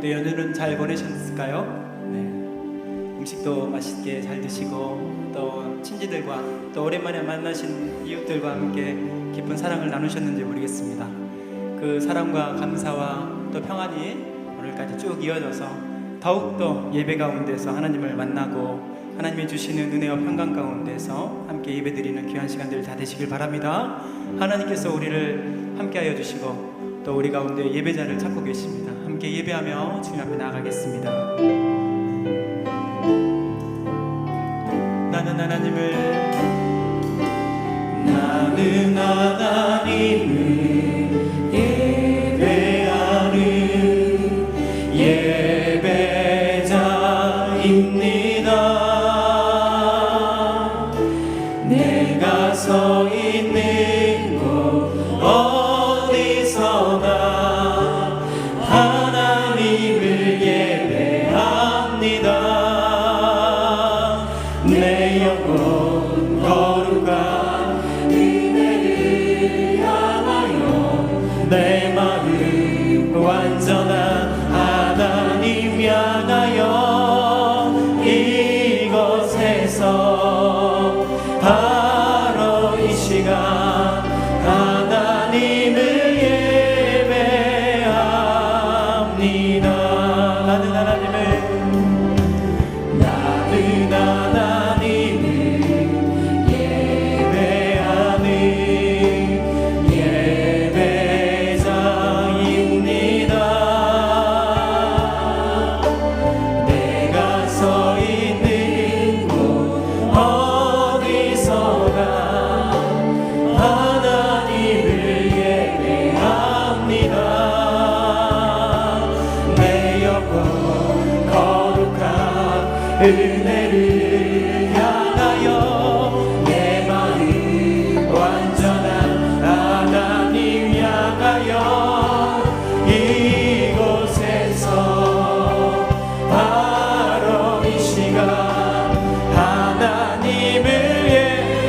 가운데 연휴는 잘 보내셨을까요? 네. 음식도 맛있게 잘 드시고 또 친지들과 또 오랜만에 만나신 이웃들과 함께 깊은 사랑을 나누셨는지 모르겠습니다. 그 사랑과 감사와 또 평안이 오늘까지 쭉 이어져서 더욱더 예배 가운데서 하나님을 만나고 하나님이 주시는 은혜와 평강 가운데서 함께 예배드리는 귀한 시간들 다 되시길 바랍니다. 하나님께서 우리를 함께하여 주시고 또 우리 가운데 예배자를 찾고 계십니다. 함께 예배하며 주님 앞에 나아가겠습니다. 나는 하나님을 예배하는 예배자입니다. 내가 서 있는 곳 어디서나 하나님을 예배합니다. 내 영혼 거룩한 은혜를 향하여 내 마음 완전한 하나님 향하여 이곳에서 바로 이 시간 하나님을 예배합니다. 나는 하나님을 예배하는 예배자입니다. 내가 서 있는 곳 어디서나 하나님을 예배합니다. 내 영혼 거룩한 은혜를 향하여 내 마음 완전한 하나님 향하여 이곳에서 바로 이 시간 하나님을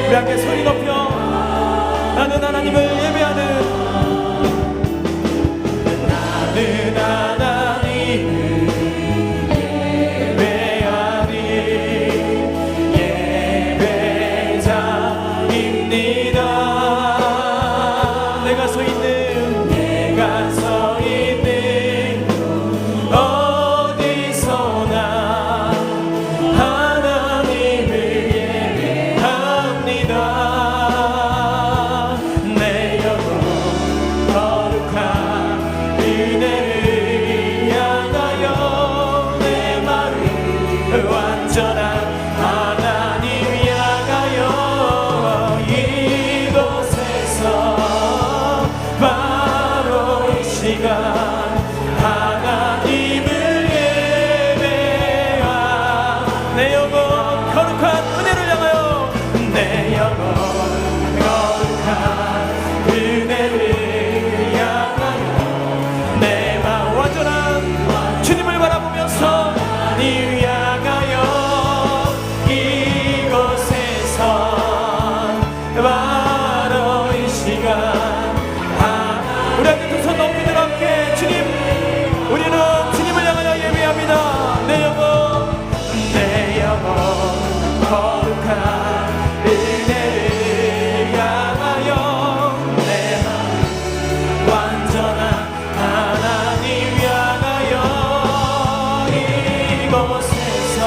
우리 함께 소리 높여 나는 하나님을 예배하는 나는 하나님을 예배하는 예배자입니다. 내가 서 있는 곳 어디서나 하나님을 예배합니다. 내 영혼 거룩한 은혜를 향하여 내 마음 완전한 하나님 향하여 이곳에서 바로 이 시간 하나님을 예배하 내 영혼 거룩한 은혜를 향하여 내 영혼 거룩한 은혜를 향하여 내 마음 완전한 주님을 바라보면서 하나님 향하여 이곳에서 바로 이 시간 우리 함께 두 손 높이 들어 함께 주님 우리는 주님을 향하여 예배합니다. 내 영혼 거룩한 은혜를 향하여 내 마음 완전한 하나님 향하여 이곳에서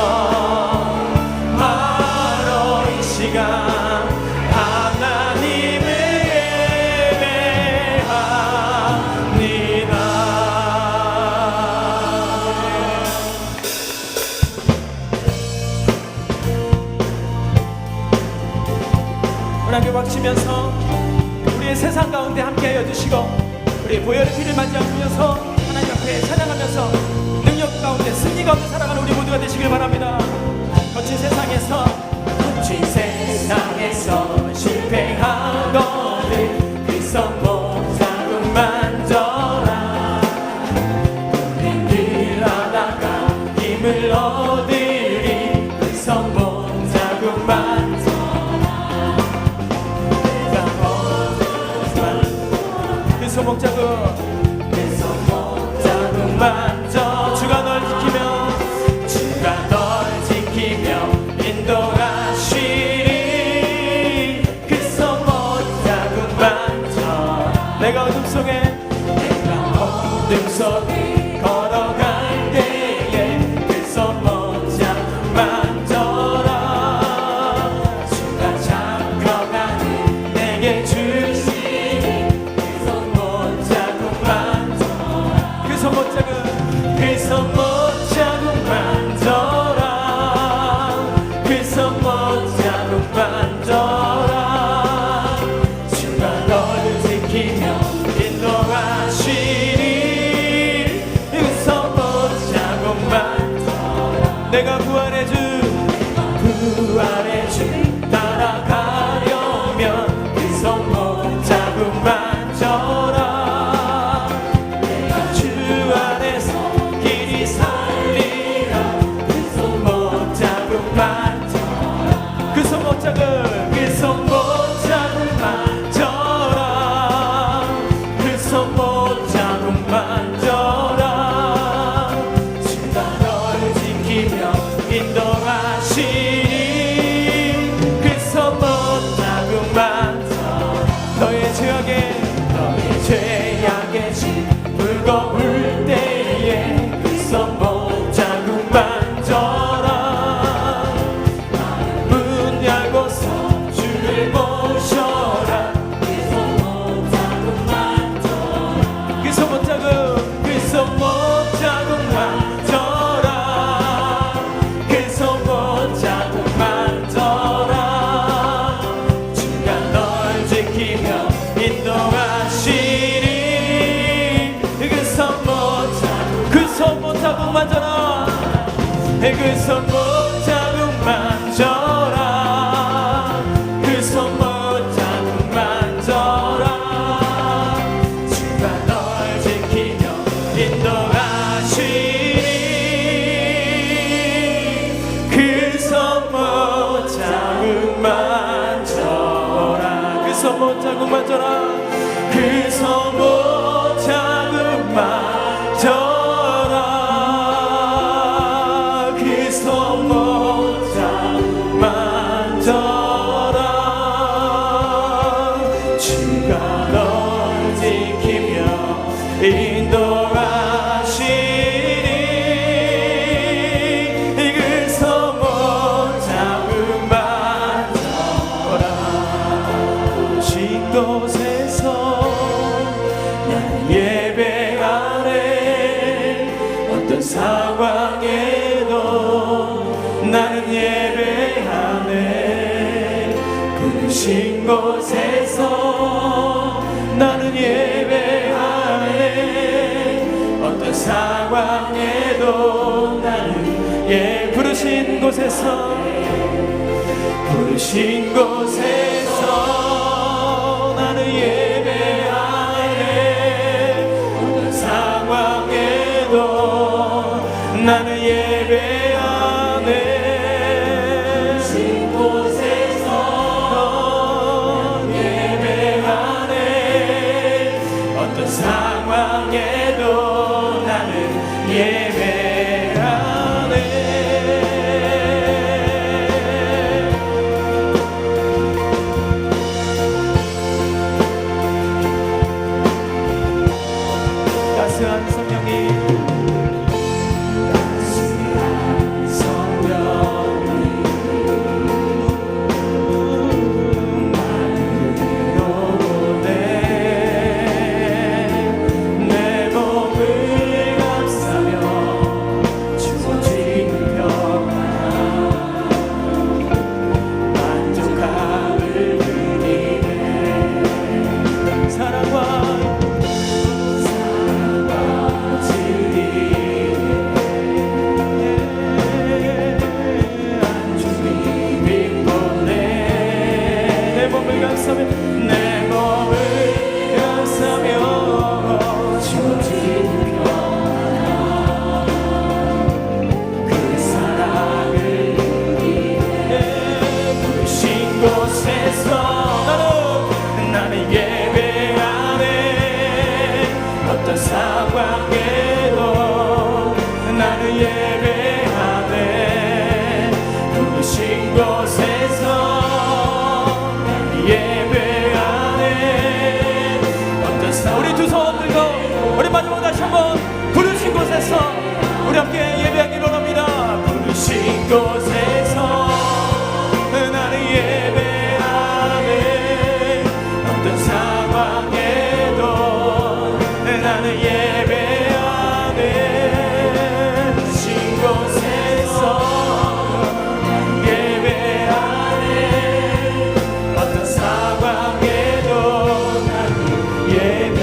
바로 이 시간 하나님을 예배합니다. 우리 함께 박치면서 우리의 세상 가운데 함께하여 주시고 우리 보혈의 피를 맞이하면서 하나님 앞에 찬양하면서 능력 가운데 승리 가운데 살아가는 우리 모두가 되시길 바랍니다. 거친 세상에서 실패하거든 그 성공 자국 만져라. 우린 늘 하다가 힘을 얻으리 그 성공 자국 만져라. 내가 그 소목 자국 만져 손 붙잡고 만져라 그 손 붙잡고 만져라 주가 널 지키며 인도하시니 그 손 붙잡고 만져 너의 죄악에 짓물고 울 때에 그 손 붙잡고 만져라 문 열고서 주를 모셔라 그 손 붙잡고 만져라 그 손 붙잡고 만져라 그 손 붙잡고 만져라 주가 널 지키며 인도하시니 그 손 붙잡고 만져라 그 손 붙잡고 만져라 그 손 붙잡고 만져라 주가 널 지키며 인도하시니 그 손 붙잡고 만져라 그 손 붙잡고 만져라 그 손 붙잡고 만져라 그 손 붙잡고 만져라 주가 널 지키며 인도하시니 그 손 붙잡고 만져라 신 곳에서 나는 예배하네 어떤 상황에도 나는 예배하네 부르신 곳에서 나는 예배하네 어떤 상황에도 나는 부르신 곳에서 나는 예배하네 어떤 상황에도 나는 예배하네 신 곳에서 예배하네 어떤 상황에도 나는 예배하네 따스한 성령이 내 몸을 감싸며 주어진 평안 그 사랑을 누리네 부르신 곳에서 나는 예배하네 어떤 상황에도 나는 예배하네 부르신 곳에서 우리 두 손 들고 우리 마지막 다시 한번 부르신 곳에서 우리 함께 예배하기로 합니다. 부르신 곳에서 나는 예배하네 어떤 상황에도 나는 예배하네 부르신 곳에서 예배하네 어떤 상황에도 나는 예배하네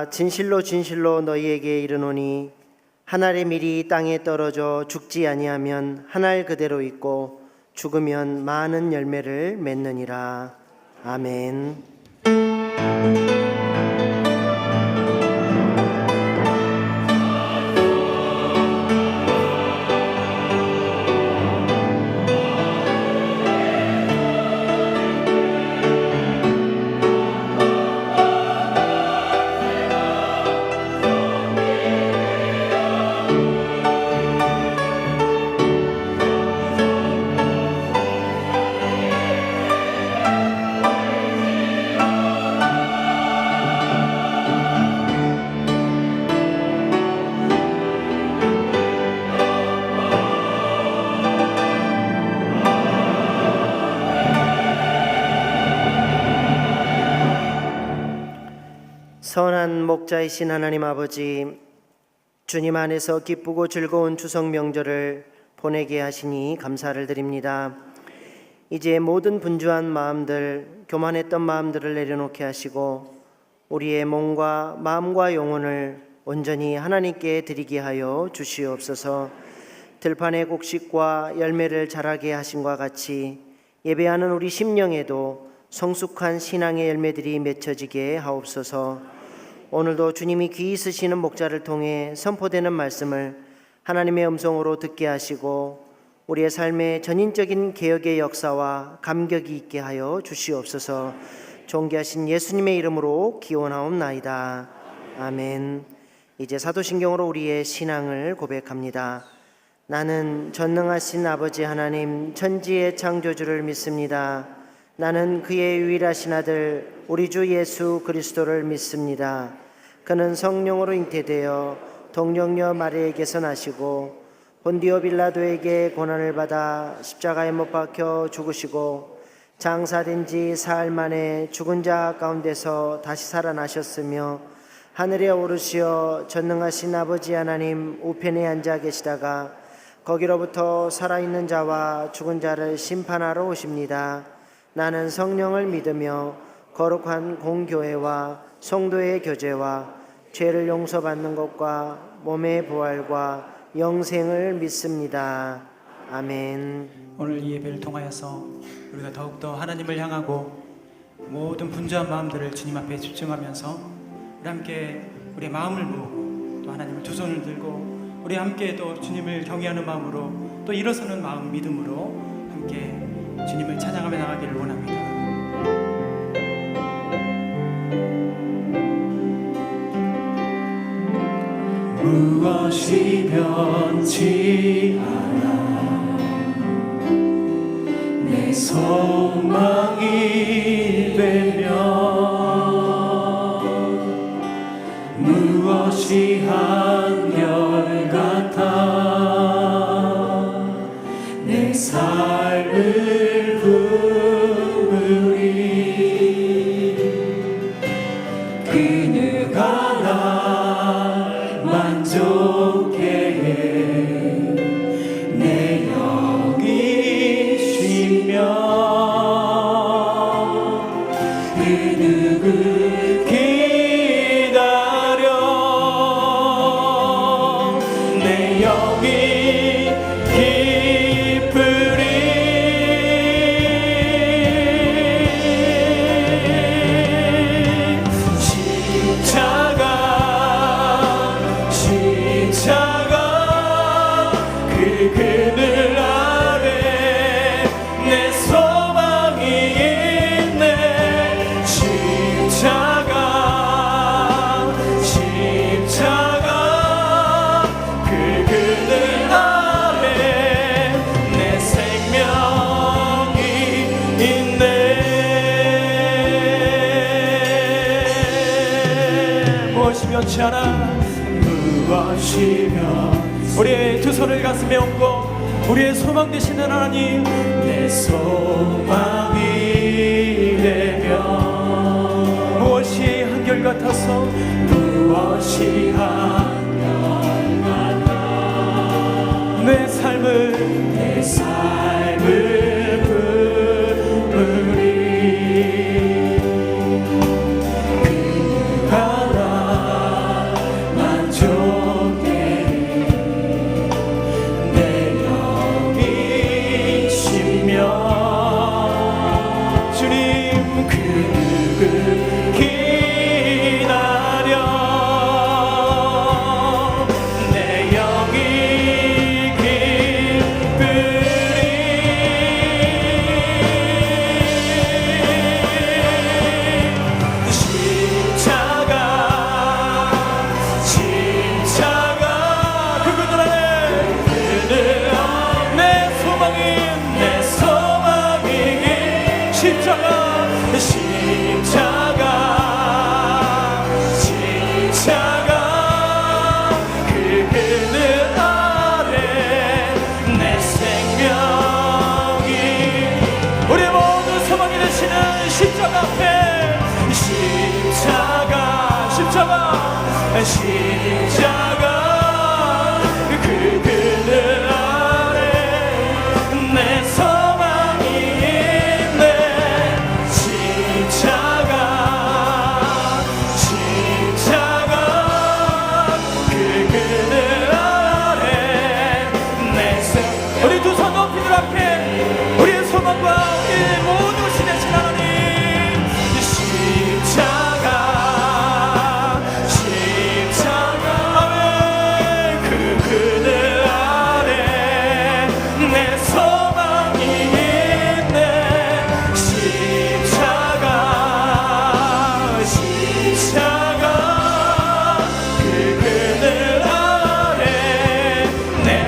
내가 진실로 진실로 너희에게 이르노니 한 알의 밀이 땅에 떨어져 죽지 아니하면 한 알 그대로 있고 죽으면 많은 열매를 맺느니라. 아멘. 선한 목자이신 하나님 아버지, 주님 안에서 기쁘고 즐거운 추석 명절을 보내게 하시니 감사를 드립니다. 이제 모든 분주한 마음들, 교만했던 마음들을 내려놓게 하시고 우리의 몸과 마음과 영혼을 온전히 하나님께 드리게 하여 주시옵소서. 들판의 곡식과 열매를 자라게 하심과 같이 예배하는 우리 심령에도 성숙한 신앙의 열매들이 맺혀지게 하옵소서. 오늘도 주님이 귀히 쓰시는 목자를 통해 선포되는 말씀을 하나님의 음성으로 듣게 하시고 우리의 삶의 전인적인 개혁의 역사와 감격이 있게 하여 주시옵소서. 존귀하신 예수님의 이름으로 기원하옵나이다. 아멘. 이제 사도신경으로 우리의 신앙을 고백합니다. 나는 전능하신 아버지 하나님 천지의 창조주를 믿습니다. 나는 그의 유일하신 아들 우리 주 예수 그리스도를 믿습니다. 그는 성령으로 잉태되어 동정녀 마리아에게서 나시고 본디오 빌라도에게 고난을 받아 십자가에 못 박혀 죽으시고 장사된 지 사흘 만에 죽은 자 가운데서 다시 살아나셨으며 하늘에 오르시어 전능하신 아버지 하나님 우편에 앉아 계시다가 거기로부터 살아있는 자와 죽은 자를 심판하러 오십니다. 나는 성령을 믿으며 거룩한 공교회와 성도의 교제와 죄를 용서받는 것과 몸의 부활과 영생을 믿습니다. 아멘. 오늘 이 예배를 통하여서 우리가 더욱더 하나님을 향하고 모든 분주한 마음들을 주님 앞에 집중하면서 우리 함께 우리의 마음을 모으고 또 하나님을 두 손을 들고 우리 함께 또 주님을 경외하는 마음으로 또 일어서는 마음 믿음으로 함께 주님을 찬양하며 나가기를 원합니다. 무엇이 변치 않아 내 소망이 되며 무엇이 한결같아 내 삶을 부으리 그 누가 날 만족해 내 영이 쉬며 그 누구 기다려 내 영이 기쁘리 십자가 그 그늘 아래 내 소망이 있네 십자가 그 그늘 아래 내 생명이 있네 무엇이 변치 않아 무엇이며 우리의 두 손을 가슴에 얹고 우리의 소망 되시는 하나님 내 소망이 되며 무엇이 한결같아서 무엇이 한결같아 내 삶을 부으리 그가 나 내 소망이 십자가 그 그늘 아래 내 생명이 우리의 모든 소망이 되시는 십자가 앞에 십자가 그 그늘 아래 내 소망이 있네 십자가 그 그늘 아래 내 우리 두 손 높이 들 앞에 우리의 소망과 우리의 모든 것이 되신 하나님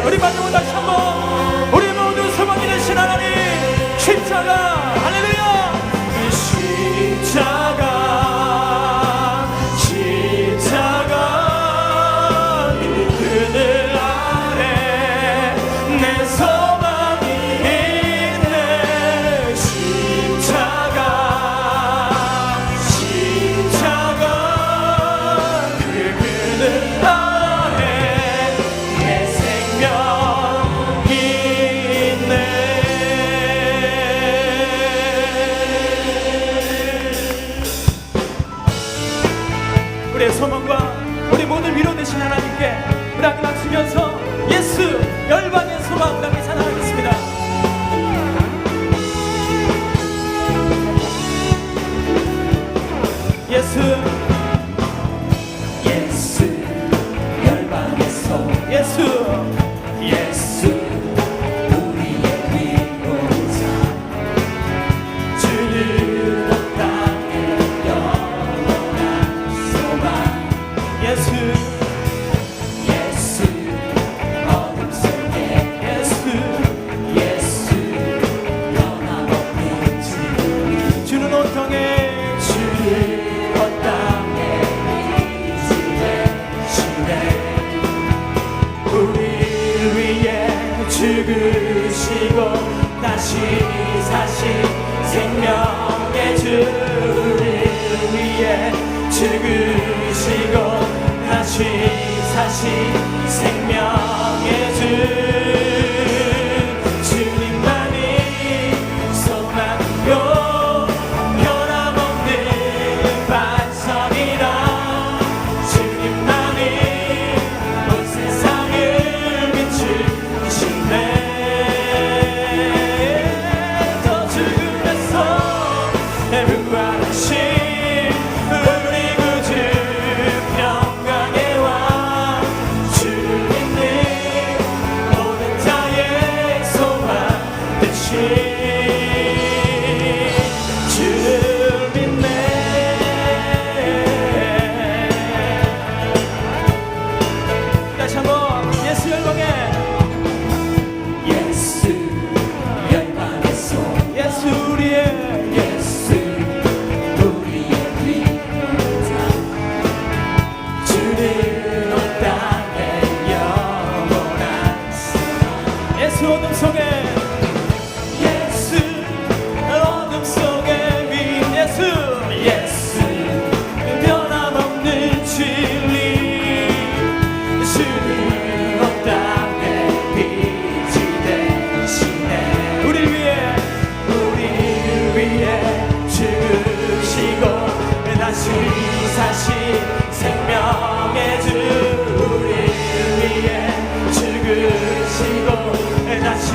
우리 마지막으로 다시 한번 우리 모든 소망이 되신 하나님 십자가 할렐루야 십자가 그 그늘 아래 내 소망이 있네 십자가 그 그늘 아래 내 생명이 있네 우리의 소망과 우리 모든 위로 되신 하나님께 우리 함께 맞추면서 예수 열방의 소망 우리 함께 찬양하겠습니다. 예수 열방의 소망 예수 우리의 위로자 주는 땅에 영원한 소망 예수 어둠 속에 예수 변함없는 주는 온 땅에 우리를 위해 죽으시고 다시 사신 생명의 주를 위해 죽으시고 다시 사신 생명의 주 주님만이 소망이요 변함없는 반석이라 주님만이 온 세상을 비추시네 더 죽음에서 부활하신 우리 구주 평강의 왕 주를 믿는 모든 자의 소망 되신 주를 믿네 다시 한번 예수 열방의 소망 예수 우리의 위로자 주는 온 땅에 영원한 소망 예수 어둠 속에 빈 예수 변함없는 진리 주는 온 땅에 빛이 되시네 우리를 위해 죽으시고 다시 사신 생명의 주 우리를 위해 죽으시고 다시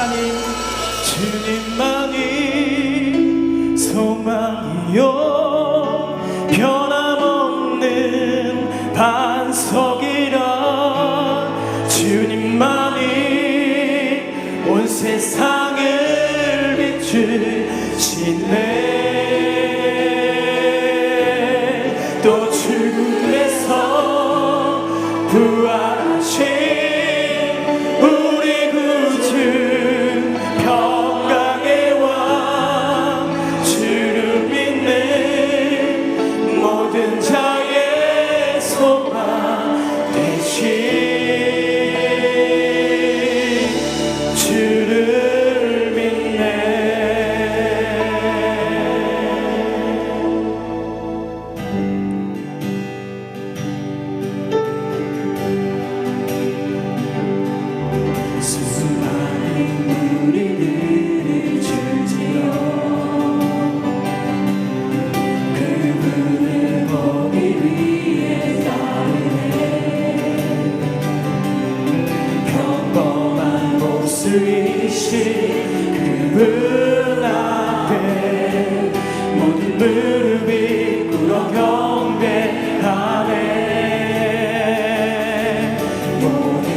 하나님. 주님만이 소망이요 변함없는 반석이라 주님만이 온 세상을 비추시네. 또 죽음에서 부활하신 우리 구주 평강의 왕 주를 믿는 모든 자의 소망 되신 주를 믿네. 수많은 무리들이 줄지어 그분을 보기 위해 따르네. 평범한 모습이신 그분 앞에 모든 무릎이 꿇어 경배하네. 모든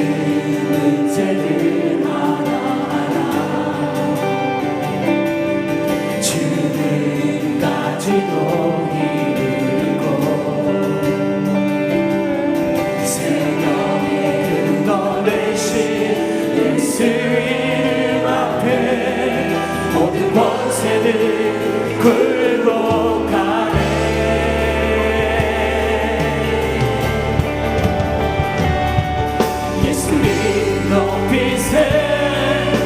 문제들 하나하나 주님 가지고 이르고 생명의 근원 되신 예수 이름 앞에 모든 권세들 굴복하네. 예수 이름 높이세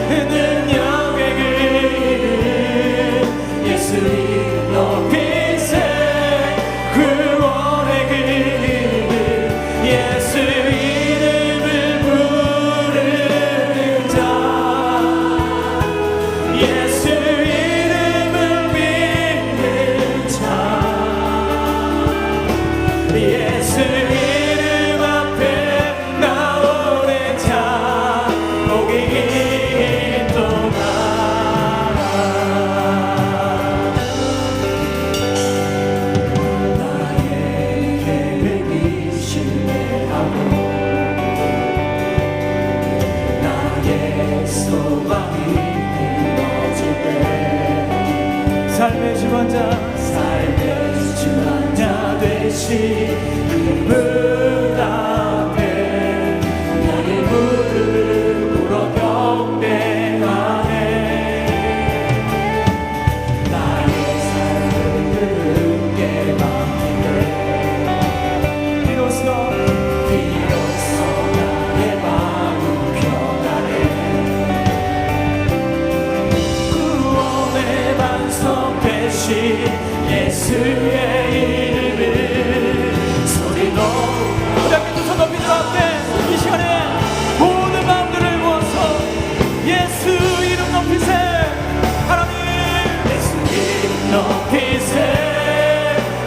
능력의 그 이름 예수 이름 높이세 구원의 그 이름 예수 이름을 부르는 자 예수 이름을 믿는 자 예수 이름 앞에 나오는 자 복이 있도다. 나의 계획이 신뢰하고 나의 소망이 이루어질 때 삶의 주관자 되신 그분 앞에 나의 무릎을 꿇어 경배하네. 나의 삶을 그분께 맡기네. 비로소 나의 마음 평안해. 구원의 반석 되신 예수의 이름을 소리 높여 우리 함께 두 손 높이 들어 앞에 이 시간에 모든 마음들을 모아서 예수 이름 높이세. 하나님 예수 이름 높이세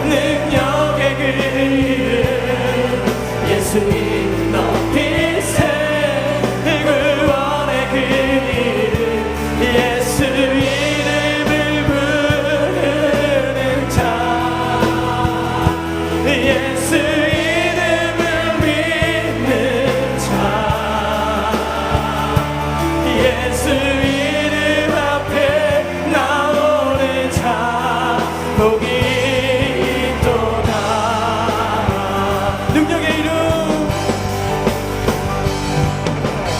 능력의 그 이름 예수 이름 높이세 구원의 그 이름 예수 이름을 부르는 자 예수 이름을 믿는 자 예수 이름 앞에 나오는 자 복이 있도다. 능력의 이름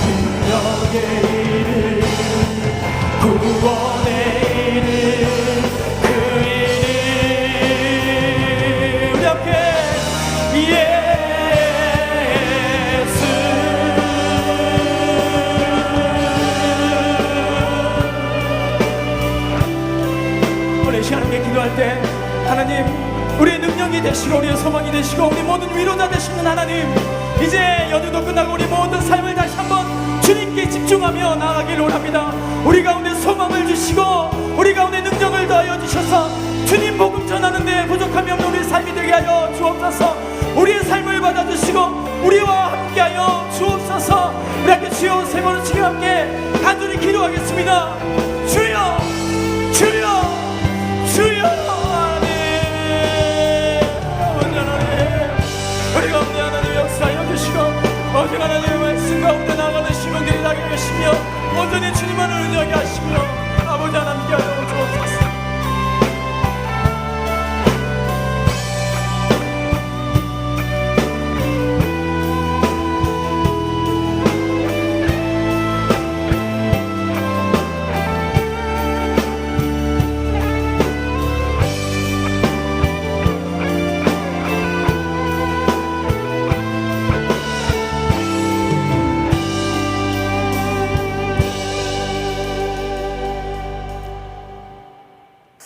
능력의 이름 구원의 이름 그 이름 우리 함께 예수 오늘 이 시간 함께 기도할 때 하나님 우리의 능력이 되시고 우리의 소망이 되시고 우리 모든 위로자 되시는 하나님 이제 연휴도 끝나고 우리 모든 삶을 다시 한번 주님께 집중하며 나아가길 원합니다. 우리 가운데 소망을 주시고 우리 가운데 능력을 더하여 주셔서 주님 복음 전하는 데 부족함이 없는 우리 삶이 되게 하여 주옵소서. 우리의 삶을 받아주시고 우리와 함께하여 주옵소서. 우리 함께 주여 세 번을 치며 함께 간절히 기도하겠습니다. 주여 주여 주여. 아멘. 아버지 하나님, 우리 가운데 하나님 역사하여 주시고 오직 하나님의 말씀 가운데 나가는 시민들이 나게 하시며 온전히 주님만을 의지하게 하시며 아버지 하나님께 하여 주옵소서.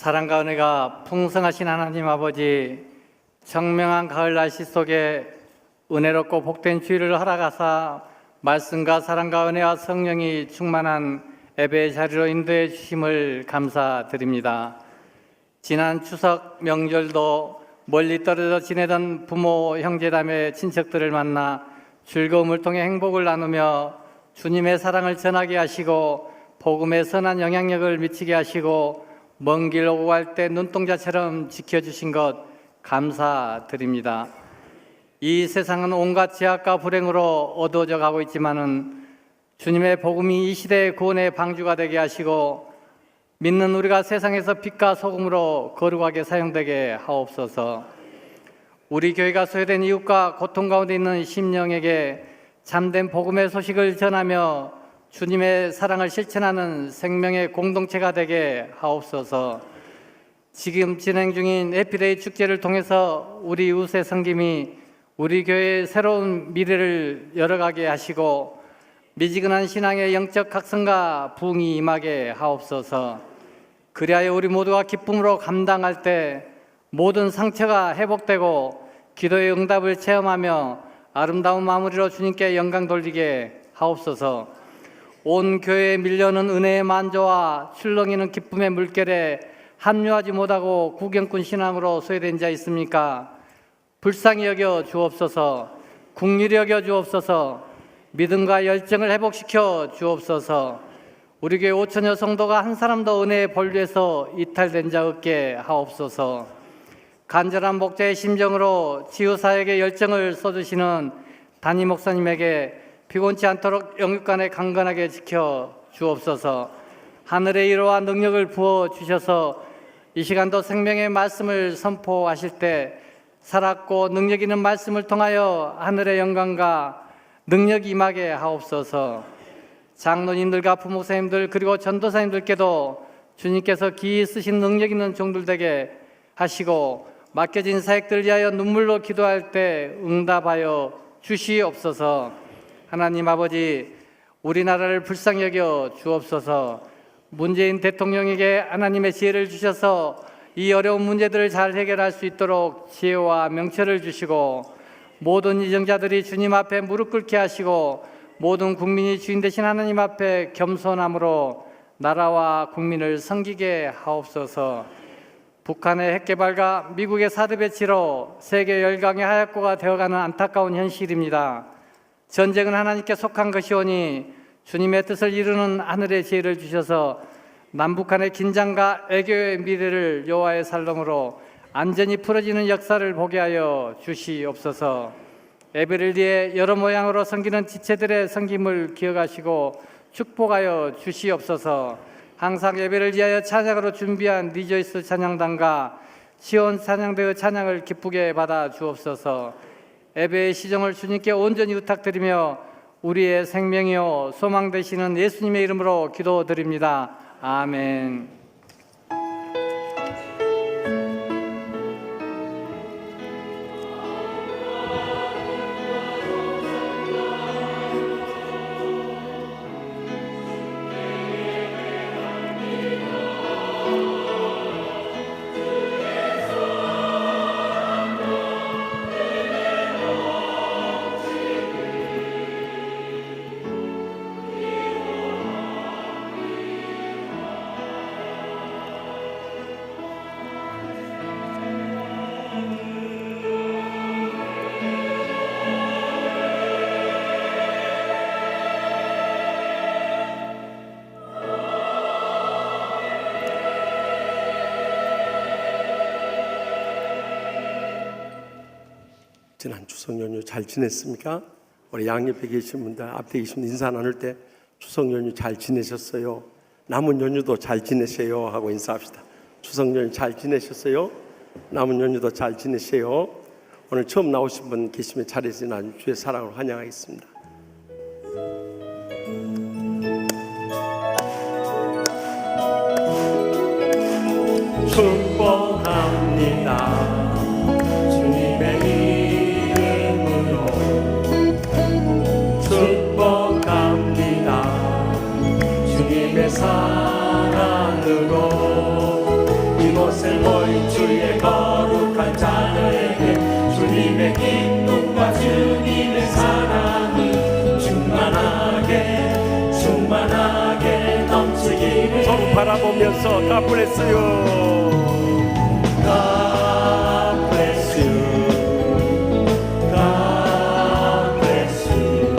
사랑과 은혜가 풍성하신 하나님 아버지, 청명한 가을 날씨 속에 은혜롭고 복된 주일을 허락하사 말씀과 사랑과 은혜와 성령이 충만한 예배의 자리로 인도해 주심을 감사드립니다. 지난 추석 명절도 멀리 떨어져 지내던 부모, 형제자매, 친척들을 만나 즐거움을 통해 행복을 나누며 주님의 사랑을 전하게 하시고 복음의 선한 영향력을 미치게 하시고 먼 길 오고 갈 때 눈동자처럼 지켜주신 것 감사드립니다. 이 세상은 온갖 제약과 불행으로 어두워져 가고 있지만은 주님의 복음이 이 시대의 구원의 방주가 되게 하시고 믿는 우리가 세상에서 빛과 소금으로 거룩하게 사용되게 하옵소서. 우리 교회가 소외된 이웃과 고통 가운데 있는 심령에게 참된 복음의 소식을 전하며 주님의 사랑을 실천하는 생명의 공동체가 되게 하옵소서. 지금 진행 중인 해피데이 축제를 통해서 우리 이웃의 섬김이 우리 교회의 새로운 미래를 열어가게 하시고 미지근한 신앙의 영적 각성과 부흥이 임하게 하옵소서. 그리하여 우리 모두가 기쁨으로 감당할 때 모든 상처가 회복되고 기도의 응답을 체험하며 아름다운 마무리로 주님께 영광 돌리게 하옵소서. 온 교회에 밀려오는 은혜의 만조와 출렁이는 기쁨의 물결에 합류하지 못하고 구경꾼 신앙으로 소외된 자 있습니까? 불쌍히 여겨 주옵소서. 긍휼히 여겨 주옵소서. 믿음과 열정을 회복시켜 주옵소서. 우리 교회 5천여 성도가 한 사람도 은혜의 본류에서 이탈된 자 없게 하옵소서. 간절한 목자의 심정으로 치유사역의 열정을 쏟으시는 담임 목사님에게 피곤치 않도록 영육간에 강건하게 지켜 주옵소서. 하늘의 위로와 능력을 부어 주셔서 이 시간도 생명의 말씀을 선포하실 때 살았고 능력 있는 말씀을 통하여 하늘의 영광과 능력이 임하게 하옵소서. 장로님들과 부목사님들 그리고 전도사님들께도 주님께서 기이 쓰신 능력 있는 종들 되게 하시고 맡겨진 사역들 위하여 눈물로 기도할 때 응답하여 주시옵소서. 하나님 아버지, 우리나라를 불쌍히 여겨 주옵소서. 문재인 대통령에게 하나님의 지혜를 주셔서 이 어려운 문제들을 잘 해결할 수 있도록 지혜와 명철을 주시고 모든 이정자들이 주님 앞에 무릎 꿇게 하시고 모든 국민이 주인 되신 하나님 앞에 겸손함으로 나라와 국민을 섬기게 하옵소서. 북한의 핵개발과 미국의 사드 배치로 세계 열강의 하약고가 되어가는 안타까운 현실입니다. 전쟁은 하나님께 속한 것이오니 주님의 뜻을 이루는 하늘의 지혜를 주셔서 남북한의 긴장과 애교의 미래를 여호와의 살롬으로 안전히 풀어지는 역사를 보게 하여 주시옵소서. 예배를 위해 여러 모양으로 섬기는 지체들의 섬김을 기억하시고 축복하여 주시옵소서. 항상 예배를 위하여 찬양으로 준비한 리조이스 찬양단과 시온 찬양대의 찬양을 기쁘게 받아 주옵소서. 예배의 시정을 주님께 온전히 부탁드리며 우리의 생명이요 소망 되시는 예수님의 이름으로 기도드립니다. 아멘. 지난 추석 연휴 잘 지냈습니까? 우리 양옆에 계신 분들, 앞에 계신 분들 인사 나눌 때 추석 연휴 잘 지내셨어요? 남은 연휴도 잘 지내세요 하고 인사합시다. 추석 연휴 잘 지내셨어요? 남은 연휴도 잘 지내세요. 오늘 처음 나오신 분 계시면 자리에서 나는 주의 사랑으로 환영하겠습니다. 축복합니다. 주님의 이름으로 축복합니다. 주님의 사랑으로 이곳에 모인 주의 거룩한 자녀에게 주님의 기쁨과 주님의 사랑이 충만하게 넘치기를 서로 바라보면서 God bless you. God bless you. God bless you.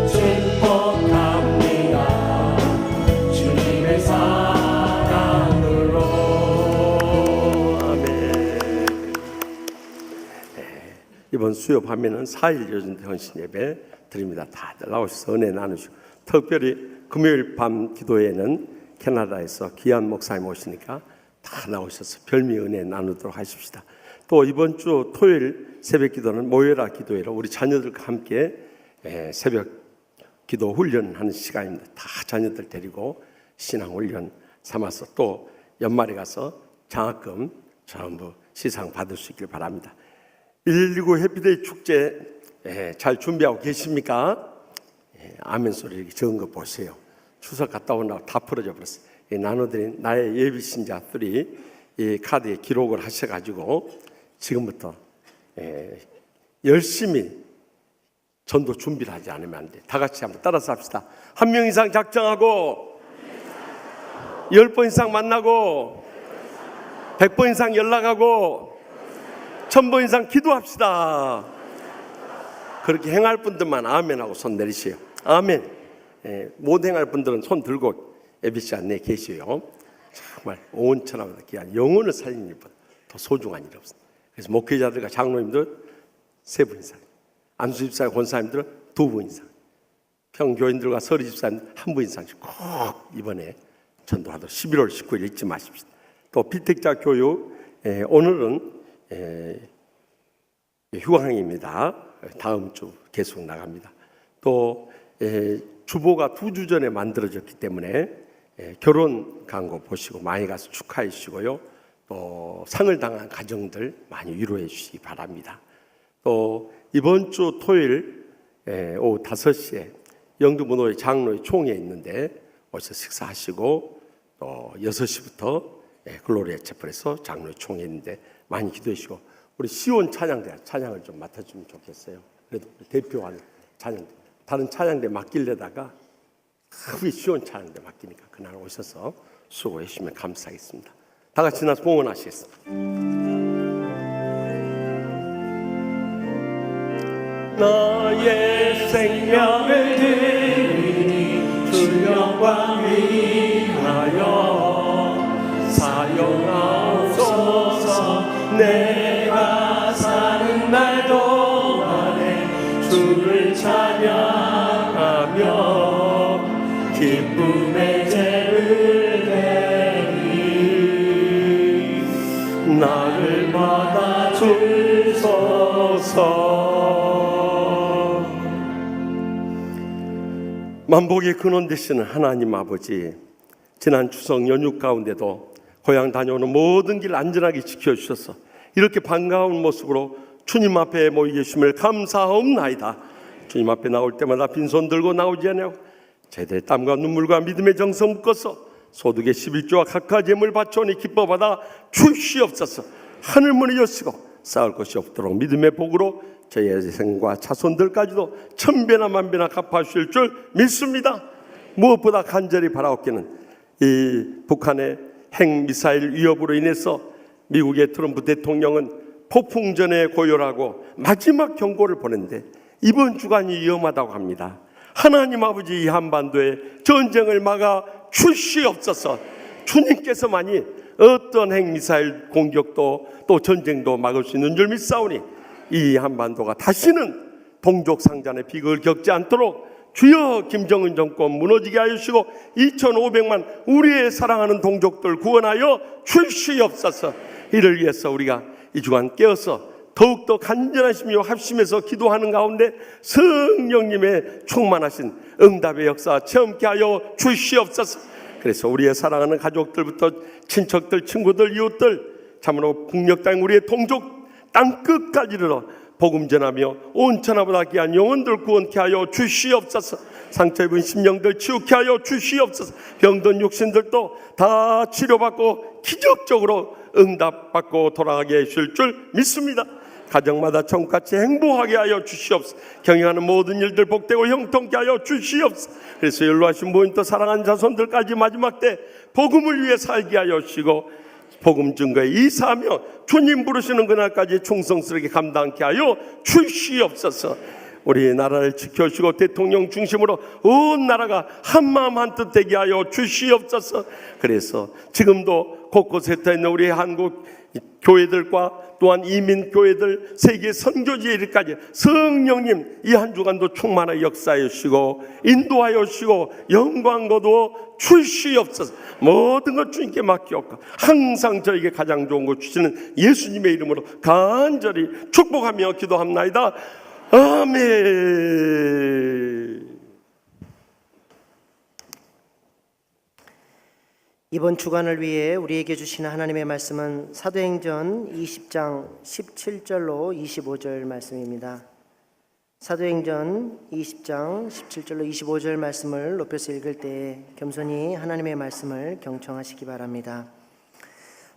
축복합니다. 주님의 사랑으로. 아멘. 이번 수요 밤에는 4일 요즘 헌신 예배 드립니다. 다들 나오셔서 은혜 나누시고, 특별히 금요일 밤 기도회에는 캐나다에서 귀한 목사님 오시니까 다 나오셔서 별미 은혜 나누도록 하십시다. 또 이번 주 토요일 새벽 기도는 모여라 기도회로 우리 자녀들과 함께 새벽 기도 훈련하는 시간입니다. 다 자녀들 데리고 신앙 훈련 삼아서 또 연말에 가서 장학금 전부 시상 받을 수 있길 바랍니다. 119 해피데이 축제 잘 준비하고 계십니까? 아멘 소리 이렇게 적은 거 보세요. 추석 갔다 오느라고 다 풀어져 버렸어요. 나눠드린 나의 예비 신자들이 이 카드에 기록을 하셔가지고 지금부터 열심히 전도 준비를 하지 않으면 안 돼. 다 같이 한번 따라서 합시다. 1명 이상 작정하고 10번 이상 만나고 100번 이상 연락하고 1000번 이상 기도합시다. 그렇게 행할 분들만 아멘하고 손 내리세요. 아멘. 못 행할 분들은 손 들고 ABC 안내 계시요. 정말 온천하보다 귀한 영혼을 살리는 일보다 더 소중한 일이 없습니다. 그래서 목회자들과 장로님들 3분 이상, 안수집사 권사님들은 2분 이상, 평교인들과 서리집사님 1분 이상씩 꼭 이번에 전도하도록 11월 19일 잊지 마십시오. 또 비택자 교육 오늘은 휴강입니다. 다음 주 계속 나갑니다. 또 주보가 2주 전에 만들어졌기 때문에 결혼 광고 보시고 많이 가서 축하해 주시고요. 또 상을 당한 가정들 많이 위로해 주시기 바랍니다. 또 이번 주 토요일 오후 5시에 영두문호의 장로의 총회 있는데 오셔서 식사하시고 또 6시부터 글로리아 채플에서 장로의 총회 있는데 많이 기도해 주시고, 우리 시온 찬양대 찬양을 좀 맡아주면 좋겠어요. 그래도 대표하는 찬양대, 다른 찬양대 맡길래다가 우리 시온 찬양대 맡기니까 그날 오셔서 수고해 주시면 감사하겠습니다. 다 같이 나서 봉헌하시겠습니다. 나의 생명을 드리니 주 영광 위하여 사용하옵소서. 내가 사는 날 동안에 주를 찬양하며 기쁨의 제를 드리니 나를 받아 주소서. 만복의 근원 되시는 하나님 아버지, 지난 추석 연휴 가운데도 고향 다녀오는 모든 길 안전하게 지켜주셔서 이렇게 반가운 모습으로 주님 앞에 모이 계심을 감사하옵나이다. 주님 앞에 나올 때마다 빈손 들고 나오지 않냐고 제대 땀과 눈물과 믿음의 정성 묶어서 소득의 11조와 각하 제물 바쳐오니 기뻐받아 주시옵소서. 하늘 문을 여시고 쌓을 것이 없도록 믿음의 복으로 저희의 생과 자손들까지도 천배나 만배나 갚아주실 줄 믿습니다. 무엇보다 간절히 바라옵기는 이 북한의 핵미사일 위협으로 인해서 미국의 트럼프 대통령은 폭풍 전에 고열하고 마지막 경고를 보냈는데 이번 주간이 위험하다고 합니다. 하나님 아버지, 이 한반도에 전쟁을 막아 주시옵소서. 주님께서만이 어떤 핵미사일 공격도 또 전쟁도 막을 수 있는 줄 믿사오니 이 한반도가 다시는 동족 상잔의 비극을 겪지 않도록 주여 김정은 정권 무너지게 하여 주시고 2,500만 우리의 사랑하는 동족들 구원하여 주시옵소서. 이를 위해서 우리가 이 주간 깨어서 더욱더 간절하시며 합심해서 기도하는 가운데 성령님의 충만하신 응답의 역사 체험케 하여 주시옵소서. 그래서 우리의 사랑하는 가족들부터 친척들, 친구들, 이웃들, 참으로 북녘 땅 우리의 동족 땅 끝까지 이르러 복음 전하며 온 천하보다 귀한 영혼들 구원케 하여 주시옵소서. 상처 입은 심령들 치유케 하여 주시옵소서. 병든 육신들도 다 치료받고 기적적으로 응답받고 돌아가게 해주실 줄 믿습니다. 가정마다 천국같이 행복하게 하여 주시옵소서. 경영하는 모든 일들 복되고 형통케 하여 주시옵소서. 그래서 연로하신 모임도 사랑하는 자손들까지 마지막 때 복음을 위해 살게 하여 주시고 복음 증거에 이사하며 주님 부르시는 그날까지 충성스럽게 감당케 하여 주시옵소서. 우리 나라를 지켜주시고 대통령 중심으로 온 나라가 한마음 한뜻 되게 하여 주시옵소서. 그래서 지금도 곳곳에 있는 우리 한국 교회들과 또한 이민 교회들 세계 선교지에 이르기까지 성령님 이 한 주간도 충만하게 역사해 주시고 인도하여 주시고 영광 거두어 주시옵소서. 모든 것 주님께 맡기옵고 항상 저에게 가장 좋은 것 주시는 예수님의 이름으로 간절히 축복하며 기도합나이다. 아멘. 이번 주간을 위해 우리에게 주시는 하나님의 말씀은 사도행전 20장 17절로 25절 말씀입니다. 사도행전 20장 17절로 25절 말씀을 높여서 읽을 때에 겸손히 하나님의 말씀을 경청하시기 바랍니다.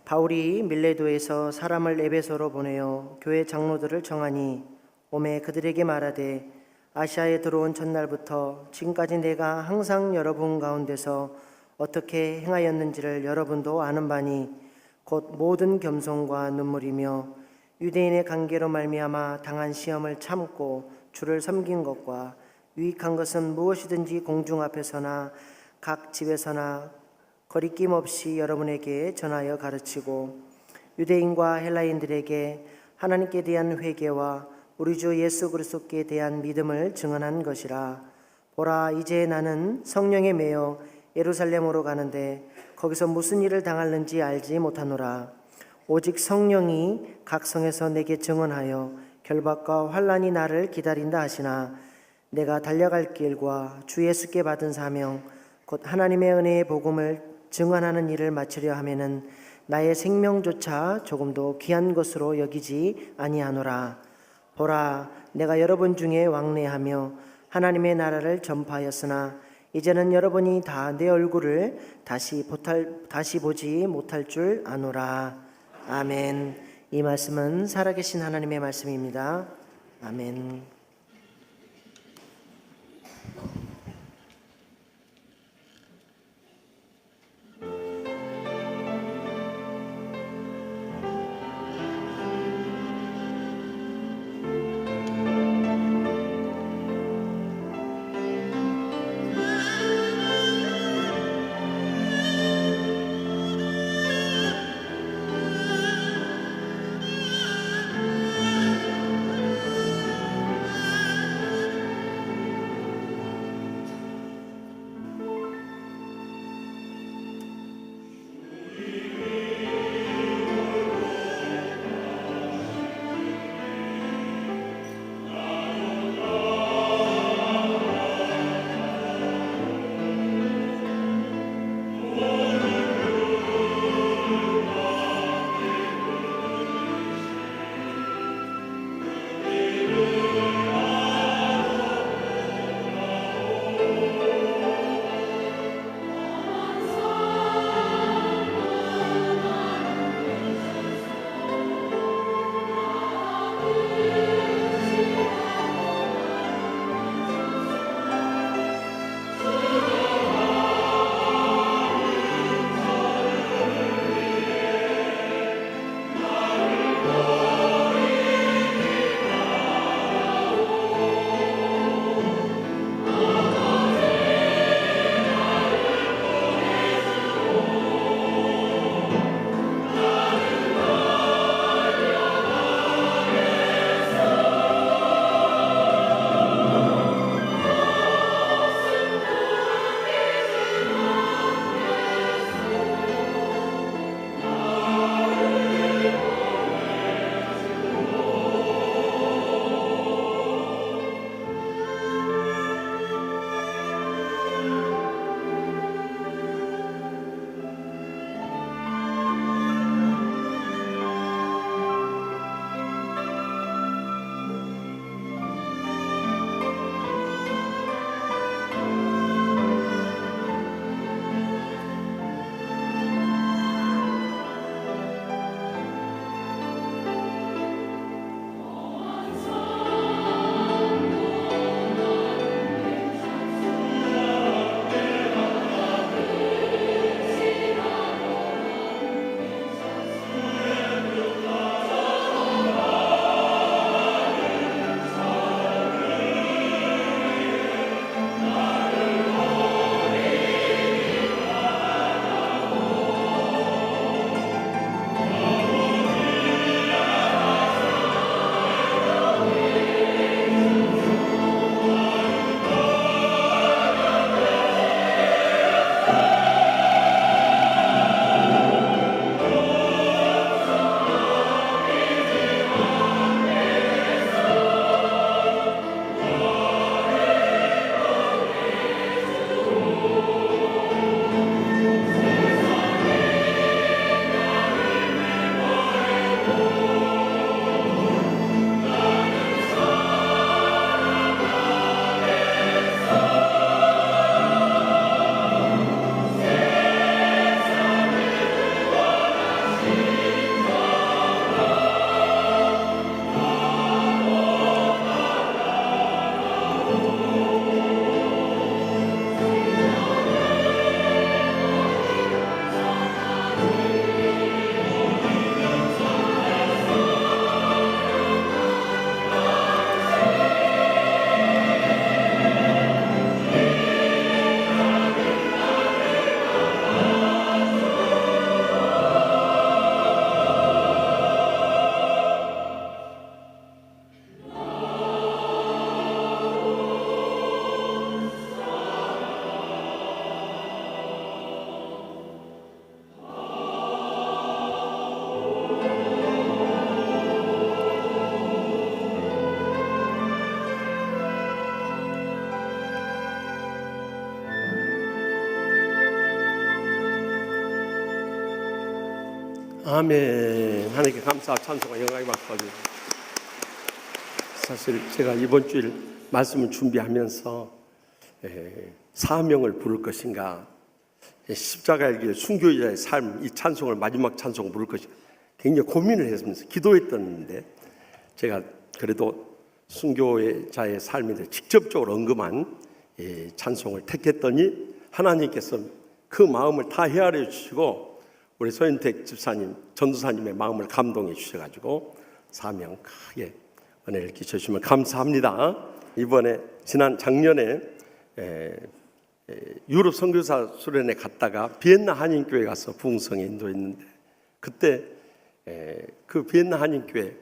바울이 밀레도에서 사람을 에베소로 보내어 교회 장로들을 정하니 오매 그들에게 말하되 아시아에 들어온 첫날부터 지금까지 내가 항상 여러분 가운데서 어떻게 행하였는지를 여러분도 아는 바니 곧 모든 겸손과 눈물이며 유대인의 관계로 말미암아 당한 시험을 참고 주를 섬긴 것과 유익한 것은 무엇이든지 공중 앞에서나 각 집에서나 거리낌 없이 여러분에게 전하여 가르치고 유대인과 헬라인들에게 하나님께 대한 회개와 우리 주 예수 그리스도께 대한 믿음을 증언한 것이라. 보라, 이제 나는 성령에 매여 예루살렘으로 가는데 거기서 무슨 일을 당할는지 알지 못하노라. 오직 성령이 각 성에서 내게 증언하여 결박과 환난이 나를 기다린다 하시나 내가 달려갈 길과 주 예수께 받은 사명 곧 하나님의 은혜의 복음을 증언하는 일을 마치려 하면은 나의 생명조차 조금도 귀한 것으로 여기지 아니하노라. 보라, 내가 여러분 중에 왕래하며 하나님의 나라를 전파하였으나 이제는 여러분이 다 내 얼굴을 다시 보지 못할 줄 아노라. 아멘. 이 말씀은 살아계신 하나님의 말씀입니다. 아멘. 아멘. 하나님께 감사, 찬송과 영광이 받거든요. 사실 제가 이번 주일 말씀을 준비하면서 사명을 부를 것인가, 십자가의 길, 순교자의 삶, 이 찬송을 마지막 찬송을 부를 것인가 굉장히 고민을 했으면서 기도했던데, 제가 그래도 순교자의 삶에 직접적으로 언급한 찬송을 택했더니 하나님께서 그 마음을 다 헤아려 주시고 우리 서인택 집사님, 전도사님의 마음을 감동해 주셔가지고 사명 크게 은혜를 끼쳐주시면 감사합니다. 이번에 작년에 유럽 선교사 수련회 갔다가 비엔나 한인교회 가서 부흥성에 인도했는데, 그때 그 비엔나 한인교회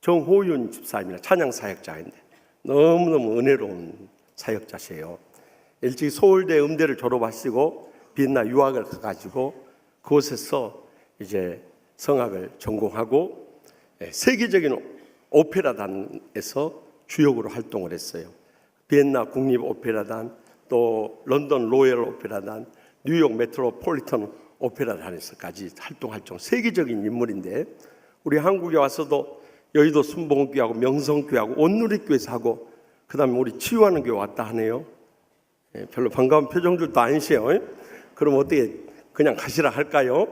정호윤 집사님이나 찬양 사역자인데 너무너무 은혜로운 사역자세요. 일찍 서울대 음대를 졸업하시고 비엔나 유학을 가가지고 그곳에서 이제 성악을 전공하고 세계적인 오페라단에서 주역으로 활동을 했어요. 비엔나 국립 오페라단, 또 런던 로열 오페라단, 뉴욕 메트로폴리탄 오페라단에서까지 활동할 정도 세계적인 인물인데, 우리 한국에 와서도 여의도 순복음교회하고 명성교회하고 온누리교회에서 하고, 그 다음에 우리 치유하는 교회 왔다 하네요. 별로 반가운 표정들도 아니세요. 그럼 어떻게 그냥 가시라 할까요?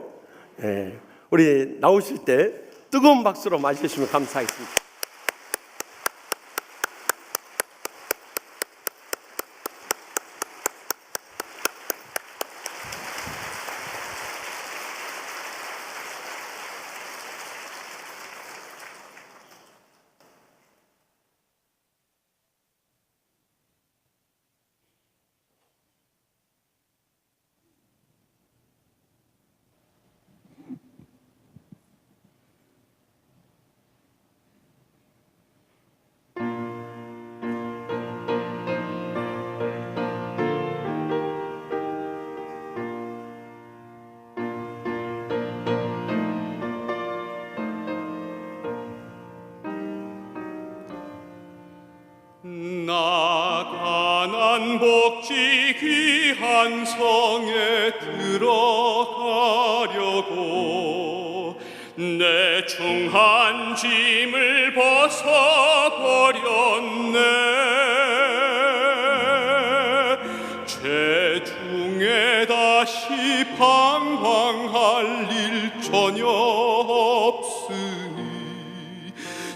우리 나오실 때 뜨거운 박수로 맞이해주시면 감사하겠습니다. 나 가난 복지 귀한 성에 들어가려고 내 중한 짐을 벗어버렸네. 죄중에 다시 방황할 일 전혀 없으니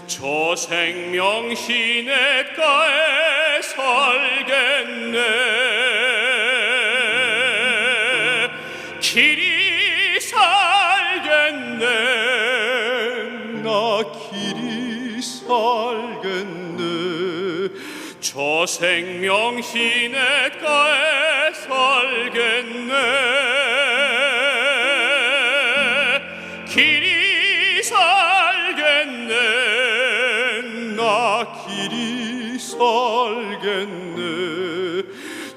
저 생명 시냇가에 살겠네. 길이 살겠네. 나 길이 살겠네. 저 생명 시냇가에 살겠네. 길이 살겠네. 길이 살겠네.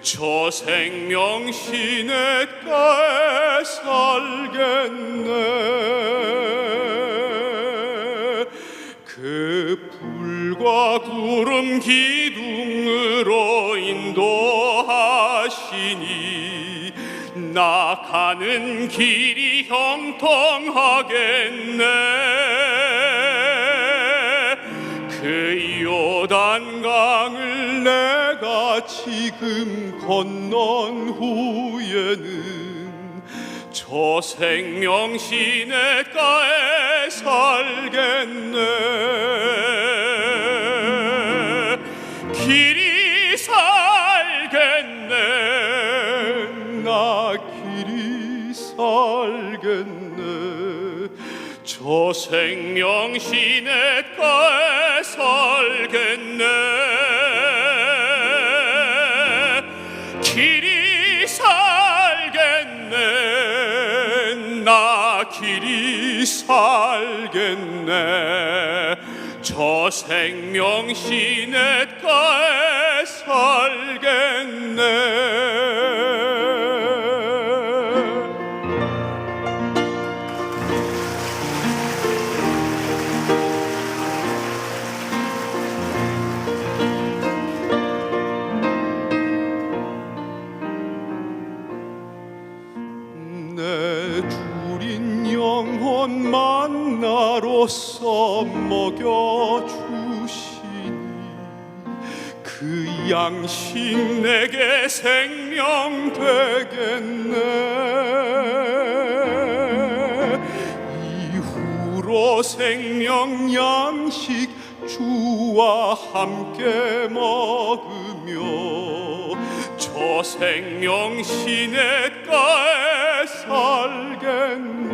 저 생명 시냇가에 살겠네. 그 불과 구름 기둥으로 인도하시니 나 가는 길이 형통하겠네. 그 요단강을 내가 지금 건넌 후에는 저 생명 시냇가에 살겠네. 길이 살겠네. 나 길이 살겠네. 저 생명 시냇가에 살겠네. 길이 살겠네. 나 길이 살겠네. 저 생명 시냇가에 살겠네. 내 주린 영혼 만나로서 먹여주시니 그 양식 내게 생명 되겠네. 이후로 생명 양식 주와 함께 먹으며 저 생명 시냇가에 살겠네.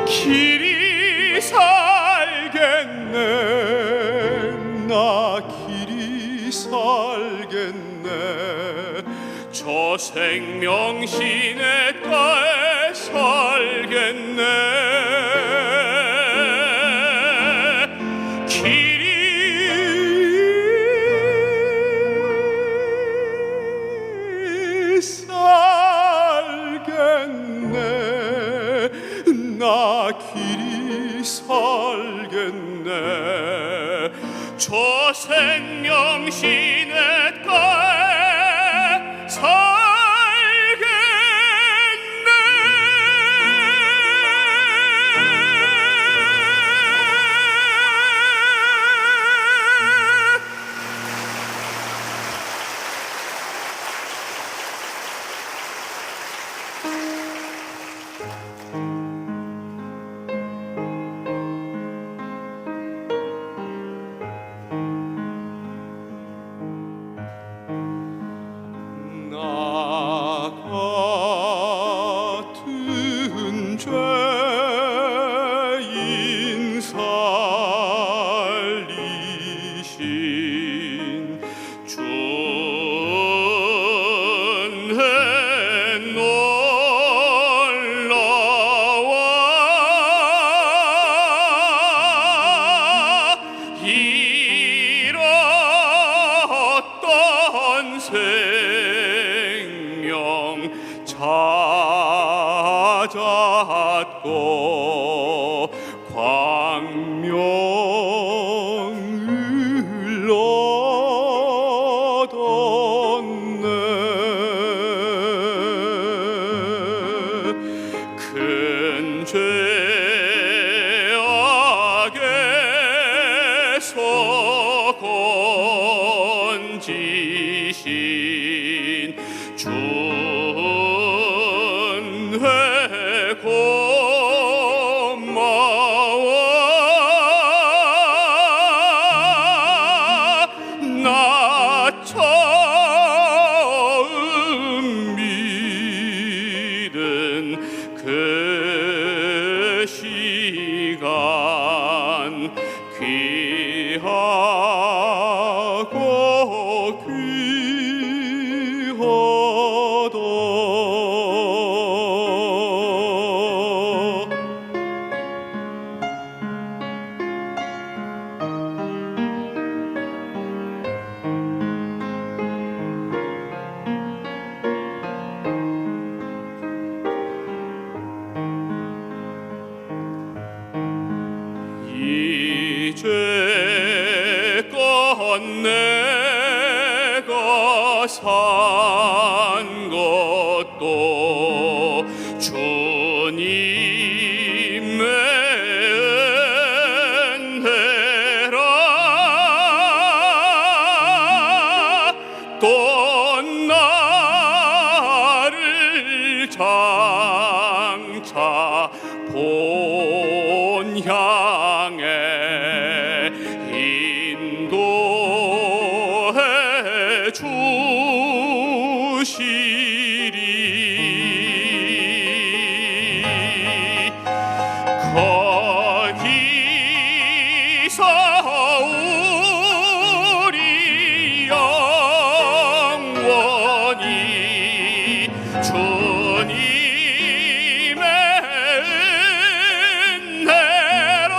길이 살겠네. 나 길이 살겠네. 저 생명 시냇가에 살겠네. 나 길이 살겠네. 저 생명 시냇가에 살겠네. 나 같은 죄인 살리신 주의 놀라와 잃었던 생명 찾았고 광명을 얻었네. 큰 죄악에서 건지신 준회 고마워. 나 처음 믿은 그 시간 귀하고 귀하다. 이제껏 내가 산 것도 주님의 은혜라. 또 나를 장차 본향에 인도해 주시리. 거기서 우리 영원히 주님의 은혜로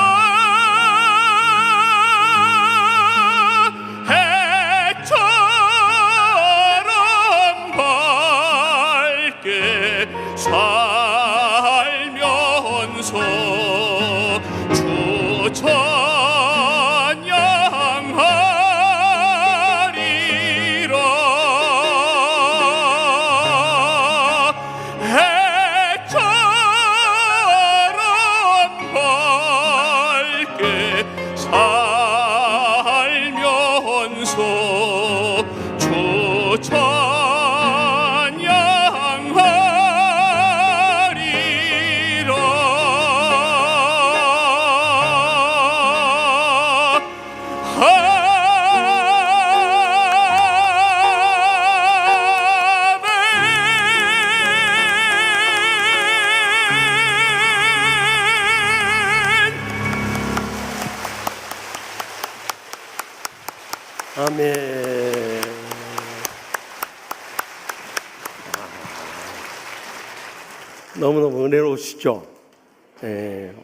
해처럼 밝게 살면서 주 찬양하리라. 해처럼 아멘. 너무너무 은혜로우시죠?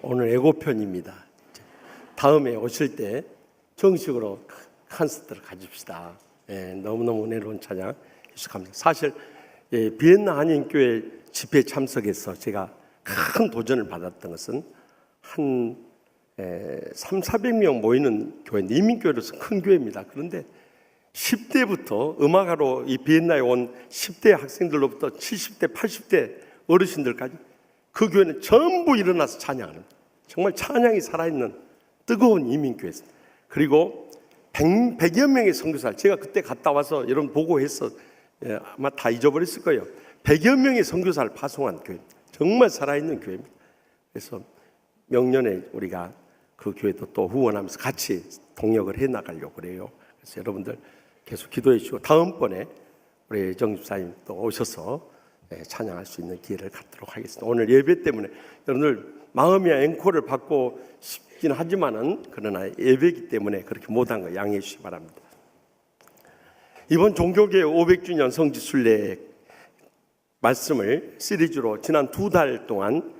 오늘 예고편입니다. 다음에 오실 때 정식으로 콘서트를 가집시다. 너무너무 은혜로운 찬양 계속합니다. 사실 비엔나 한인교회 집회에 참석해서 제가 큰 도전을 받았던 것은 한 300~400명 모이는 교회인데, 이민교회로서 큰 교회입니다. 그런데 10대부터 음악하러 이 비엔나에 온 10대 학생들로부터 70대, 80대 어르신들까지 그 교회는 전부 일어나서 찬양하는, 정말 찬양이 살아있는 뜨거운 이민교회였습니다. 그리고 100여 명의 선교사를, 제가 그때 갔다 와서 여러분 보고해서 아마 다 잊어버렸을 거예요. 100여 명의 선교사를 파송한 교회입니다. 정말 살아있는 교회입니다. 그래서 명년에 우리가 그 교회도 또 후원하면서 같이 동역을 해 나가려고 그래요. 그래서 여러분들 계속 기도해 주시고, 다음번에 우리 정집사님 또 오셔서 찬양할 수 있는 기회를 갖도록 하겠습니다. 오늘 예배 때문에 여러분들 마음이 앵콜을 받고 싶긴 하지만은, 그러나 예배이기 때문에 그렇게 못한 거 양해해 주시기 바랍니다. 이번 종교개혁 500주년 성지순례 말씀을 시리즈로 지난 2달 동안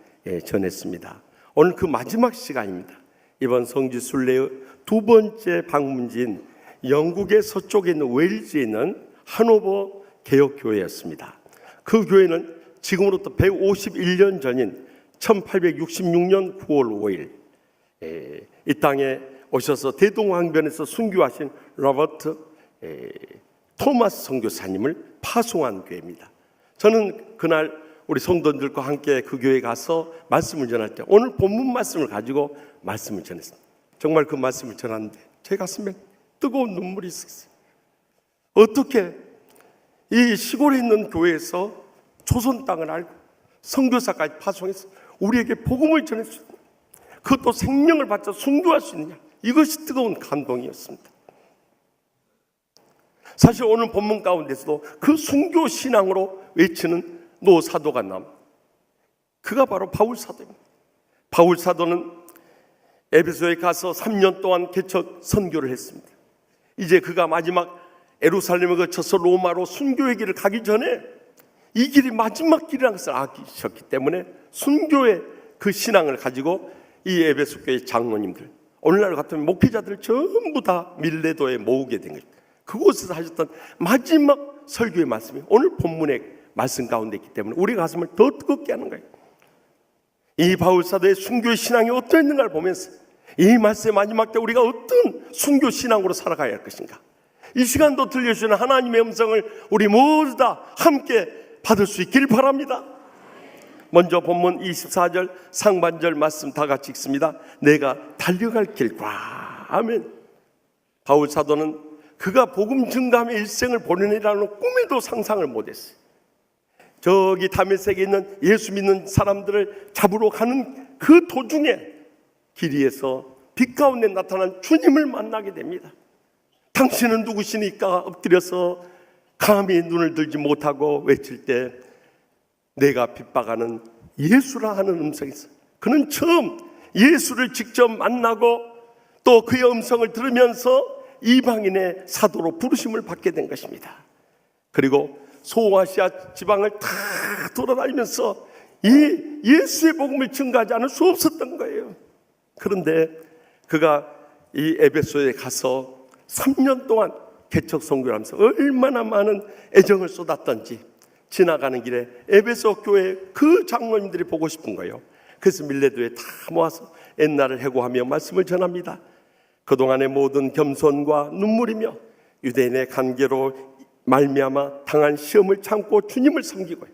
전했습니다. 오늘 그 마지막 시간입니다. 이번 성지순례의 두 번째 방문지인 영국의 서쪽에 있는 웨일즈에 있는 하노버 개혁교회였습니다. 그 교회는 지금으로부터 151년 전인 1866년 9월 5일 이 땅에 오셔서 대동강변에서 순교하신 로버트 토마스 선교사님을 파송한 교회입니다. 저는 그날 우리 성도들과 함께 그 교회에 가서 말씀을 전할 때 오늘 본문 말씀을 가지고 말씀을 전했습니다. 정말 그 말씀을 전하는데 제 가슴에 뜨거운 눈물이 있었어요. 어떻게 이 시골에 있는 교회에서 조선 땅을 알고 선교사까지 파송해서 우리에게 복음을 전할 수 있느냐, 그것도 생명을 바쳐 순교할 수 있느냐, 이것이 뜨거운 감동이었습니다. 사실 오늘 본문 가운데서도 그 순교 신앙으로 외치는 노 사도가 나옵니다. 그가 바로 바울 사도입니다. 바울 사도는 에베소에 가서 3년 동안 개척 선교를 했습니다. 이제 그가 마지막 예루살렘을 거쳐서 로마로 순교의 길을 가기 전에 이 길이 마지막 길이라는 것을 아셨기 때문에 순교의 그 신앙을 가지고 이 에베소 교회 장로님들, 오늘날 같으면 목회자들 전부 다 밀레도에 모으게 된 것입니다. 그곳에서 하셨던 마지막 설교의 말씀이 오늘 본문의 말씀 가운데 있기 때문에 우리 가슴을 더 뜨겁게 하는 거예요. 이 바울 사도의 순교 신앙이 어떠했는가를 보면서 이 말씀의 마지막 때 우리가 어떤 순교 신앙으로 살아가야 할 것인가, 이 시간도 들려주시는 하나님의 음성을 우리 모두 다 함께 받을 수 있길 바랍니다. 먼저 본문 24절 상반절 말씀 다 같이 읽습니다. 내가 달려갈 길과 아멘. 바울 사도는 그가 복음 증가함의 일생을 보내리라는 꿈에도 상상을 못했어요. 저기 다메섹에 있는 예수 믿는 사람들을 잡으러 가는 그 도중에 길이에서 빛 가운데 나타난 주님을 만나게 됩니다. 당신은 누구시니까 엎드려서 감히 눈을 들지 못하고 외칠 때 내가 핍박하는 예수라 하는 음성이 있어요. 그는 처음 예수를 직접 만나고 또 그의 음성을 들으면서 이방인의 사도로 부르심을 받게 된 것입니다. 그리고 소아시아 지방을 다 돌아다니면서 이 예수의 복음을 증거하지 않을 수 없었던 거예요. 그런데 그가 이 에베소에 가서 3년 동안 개척 선교를 하면서 얼마나 많은 애정을 쏟았던지 지나가는 길에 에베소 교회 그 장로님들이 보고 싶은 거예요. 그래서 밀레도에 다 모아서 옛날을 회고하며 말씀을 전합니다. 그동안의 모든 겸손과 눈물이며 유대인의 관계로 말미암아 당한 시험을 참고 주님을 섬기고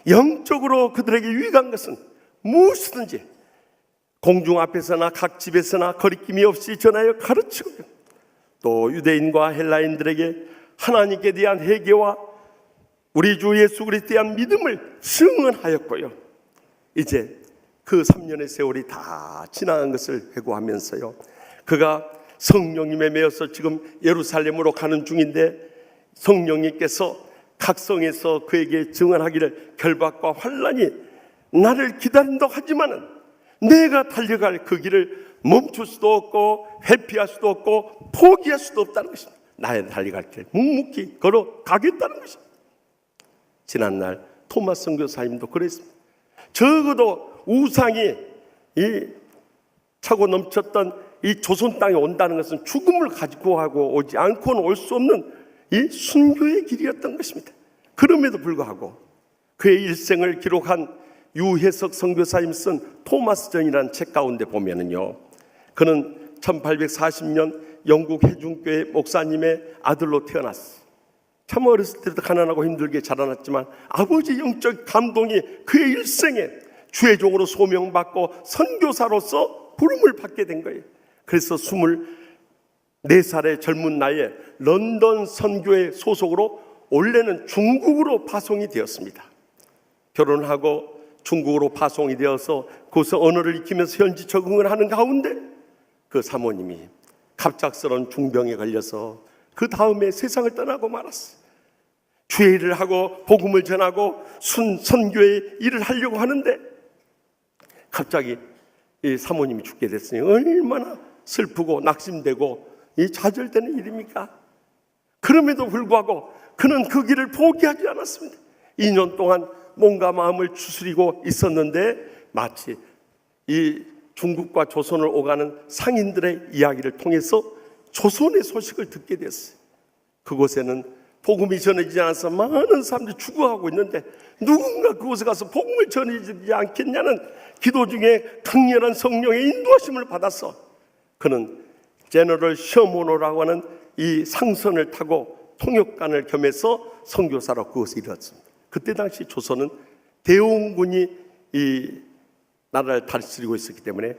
영적으로 그들에게 유익한 것은 무엇이든지 공중 앞에서나 각 집에서나 거리낌이 없이 전하여 가르치고 또 유대인과 헬라인들에게 하나님께 대한 회개와 우리 주 예수 그리스도에 대한 믿음을 증언하였고요. 이제 그 3년의 세월이 다 지나간 것을 회고하면서요, 그가 성령님에 매여서 지금 예루살렘으로 가는 중인데 성령님께서 각 성에서 그에게 증언하기를 결박과 환난이 나를 기다린다고 하지만은 내가 달려갈 그 길을 멈출 수도 없고 회피할 수도 없고 포기할 수도 없다는 것입니다. 나의 달려갈 길 묵묵히 걸어가겠다는 것입니다. 지난날 토마스 선교사님도 그랬습니다. 적어도 우상이 이 차고 넘쳤던 이 조선 땅에 온다는 것은 죽음을 가지고 하고 오지 않고는 올 수 없는 이 순교의 길이었던 것입니다. 그럼에도 불구하고 그의 일생을 기록한 유혜석 선교사님 쓴 토마스전이라는 책 가운데 보면은요, 그는 1840년 영국 해중교회 목사님의 아들로 태어났어. 참 어렸을 때부터 가난하고 힘들게 자라났지만 아버지 영적 감동이 그의 일생에 주의 종으로 소명받고 선교사로서 부름을 받게 된 거예요. 그래서 24살의 젊은 나이에 런던 선교회 소속으로 원래는 중국으로 파송이 되었습니다. 결혼하고 중국으로 파송이 되어서 거기서 언어를 익히면서 현지 적응을 하는 가운데 그 사모님이 갑작스러운 중병에 걸려서 그 다음에 세상을 떠나고 말았어요. 주의 일을 하고 복음을 전하고 선교의 일을 하려고 하는데 갑자기 이 사모님이 죽게 됐으니 얼마나 슬프고 낙심되고 이 좌절되는 일입니까? 그럼에도 불구하고 그는 그 길을 포기하지 않았습니다. 2년 동안 몸과 마음을 추스리고 있었는데 마치 이 중국과 조선을 오가는 상인들의 이야기를 통해서 조선의 소식을 듣게 됐어요. 그곳에는 복음이 전해지지 않아서 많은 사람들이 죽어가고 있는데 누군가 그곳에 가서 복음을 전해지지 않겠냐는 기도 중에 강렬한 성령의 인도하심을 받았어. 그는 제너럴 셔모노라고 하는 이 상선을 타고 통역관을 겸해서 선교사로 그것을 이뤘습니다. 그때 당시 조선은 대원군이 이 나라를 다스리고 있었기 때문에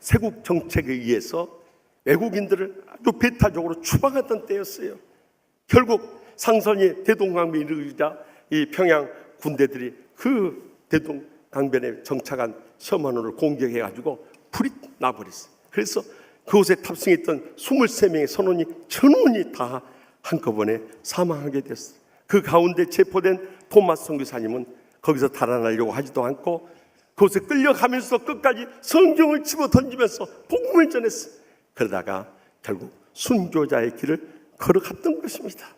세국 정책에 의해서 외국인들을 아주 배타적으로 추방하던 때였어요. 결국 상선이 대동강변에 이르자 이 평양 군대들이 그 대동강변에 정착한 셔먼호를 공격해가지고 불이 나버렸어요. 그래서 그곳에 탑승했던 23명의 선원이 전원이 다 한꺼번에 사망하게 됐어요. 그 가운데 체포된 토마스 선교사님은 거기서 달아나려고 하지도 않고 그곳에 끌려가면서 끝까지 성경을 집어 던지면서 복음을 전했어요. 그러다가 결국 순교자의 길을 걸어갔던 것입니다.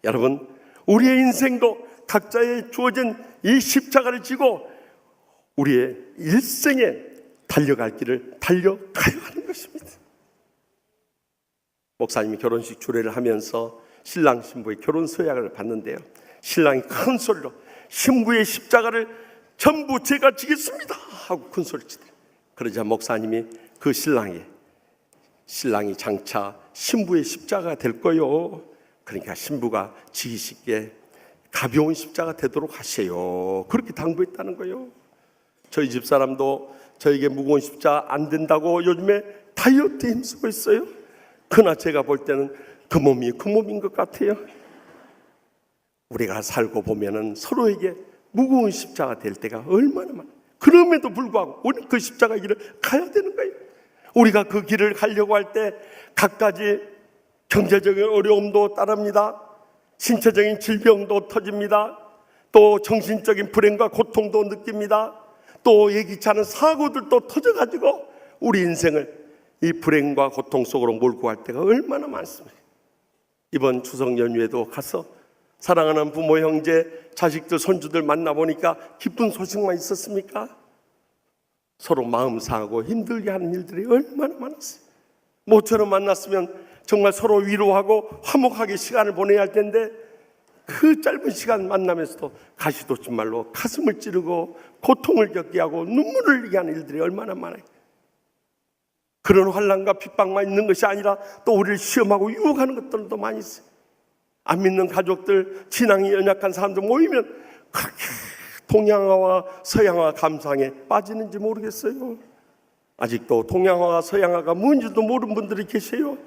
여러분, 우리의 인생도 각자의 주어진 이 십자가를 지고 우리의 일생에 달려갈 길을 달려가야 하는 것입니다. 목사님이 결혼식 주례를 하면서 신랑 신부의 결혼 서약을 받는데요, 신랑이 큰 소리로 신부의 십자가를 전부 제가 지겠습니다 하고 큰 소리를 치대요. 그러자 목사님이 그 신랑이 장차 신부의 십자가가 될 거요, 그러니까 신부가 지기 쉽게 가벼운 십자가 되도록 하세요, 그렇게 당부했다는 거예요. 저희 집사람도 저에게 무거운 십자가 안 된다고 요즘에 다이어트에 힘쓰고 있어요. 그러나 제가 볼 때는 그 몸이 그 몸인 것 같아요. 우리가 살고 보면은 서로에게 무거운 십자가 될 때가 얼마나 많아요. 그럼에도 불구하고 우리는 그 십자가 길을 가야 되는 거예요. 우리가 그 길을 가려고 할 때 갖가지 경제적인 어려움도 따릅니다. 신체적인 질병도 터집니다. 또 정신적인 불행과 고통도 느낍니다. 또 예기치 않은 사고들도 터져가지고 우리 인생을 이 불행과 고통 속으로 몰고 갈 때가 얼마나 많습니다. 이번 추석 연휴에도 가서 사랑하는 부모, 형제, 자식들, 손주들 만나보니까 기쁜 소식만 있었습니까? 서로 마음 상하고 힘들게 하는 일들이 얼마나 많았어요. 모처럼 만났으면 정말 서로 위로하고 화목하게 시간을 보내야 할 텐데 그 짧은 시간 만나면서도 가시돋친 말로 가슴을 찌르고 고통을 겪게 하고 눈물을 흘리게 하는 일들이 얼마나 많아요. 그런 환난과 핍박만 있는 것이 아니라 또 우리를 시험하고 유혹하는 것들도 많이 있어요. 안 믿는 가족들, 신앙이 연약한 사람들 모이면 그렇게 동양화와 서양화 감상에 빠지는지 모르겠어요. 아직도 동양화와 서양화가 뭔지도 모르는 분들이 계세요.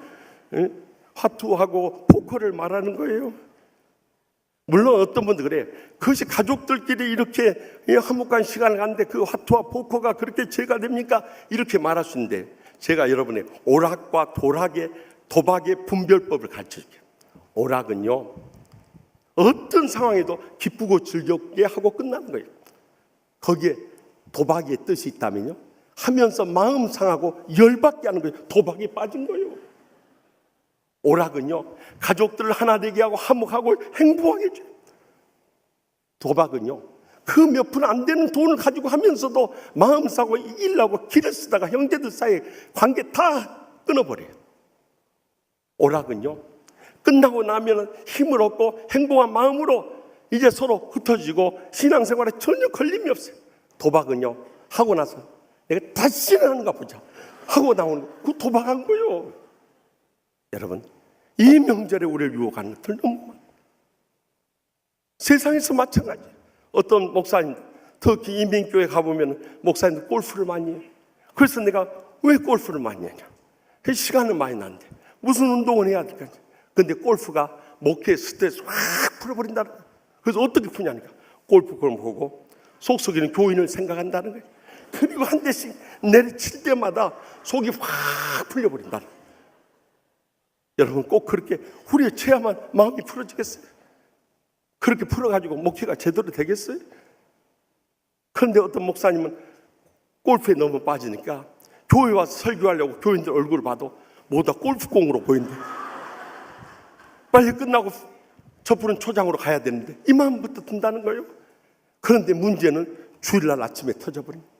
화투하고 포커를 말하는 거예요. 물론 어떤 분들 그래요. 그것이 가족들끼리 이렇게 화목한 시간을 갖는데 그 화투와 포커가 그렇게 죄가 됩니까? 이렇게 말할 수 있는데 제가 여러분의 오락과 도박의 분별법을 가르쳐줄게요. 오락은요, 어떤 상황에도 기쁘고 즐겁게 하고 끝나는 거예요. 거기에 도박의 뜻이 있다면요, 하면서 마음 상하고 열받게 하는 거예요. 도박에 빠진 거예요. 오락은요, 가족들을 하나 되게 하고 화목하고 행복하게 해줘요. 도박은요, 그 몇 푼 안 되는 돈을 가지고 하면서도 마음 싸고 일하고 길을 쓰다가 형제들 사이에 관계 다 끊어버려요. 오락은요, 끝나고 나면 힘을 얻고 행복한 마음으로 이제 서로 흩어지고 신앙생활에 전혀 걸림이 없어요. 도박은요, 하고 나서 내가 다시는 하는가 보자 하고 나오는 거, 그거 도박한 거예요. 여러분, 이 명절에 우리를 유혹하는 것들 너무 많아요. 세상에서 마찬가지예요. 어떤 목사님, 특히 인민교회 가보면 목사님들 골프를 많이 해요. 그래서 내가 왜 골프를 많이 하냐, 시간은 많이 나는데 무슨 운동을 해야 될까. 근데 골프가 목회의 스트레스 확 풀어버린다는 거예요. 그래서 어떻게 푸냐니까, 골프 그걸 보고 속 썩이는 교인을 생각한다는 거예요. 그리고 한 대씩 내리칠 때마다 속이 확 풀려버린다는 거예요. 여러분, 꼭 그렇게 후려쳐야만 마음이 풀어지겠어요? 그렇게 풀어가지고 목회가 제대로 되겠어요? 그런데 어떤 목사님은 골프에 너무 빠지니까 교회 와서 설교하려고 교인들 얼굴을 봐도 모두 다 골프공으로 보인대. 빨리 끝나고 저 푸른 초장으로 가야 되는데 이 마음부터 든다는 거예요. 그런데 문제는 주일날 아침에 터져버립니다.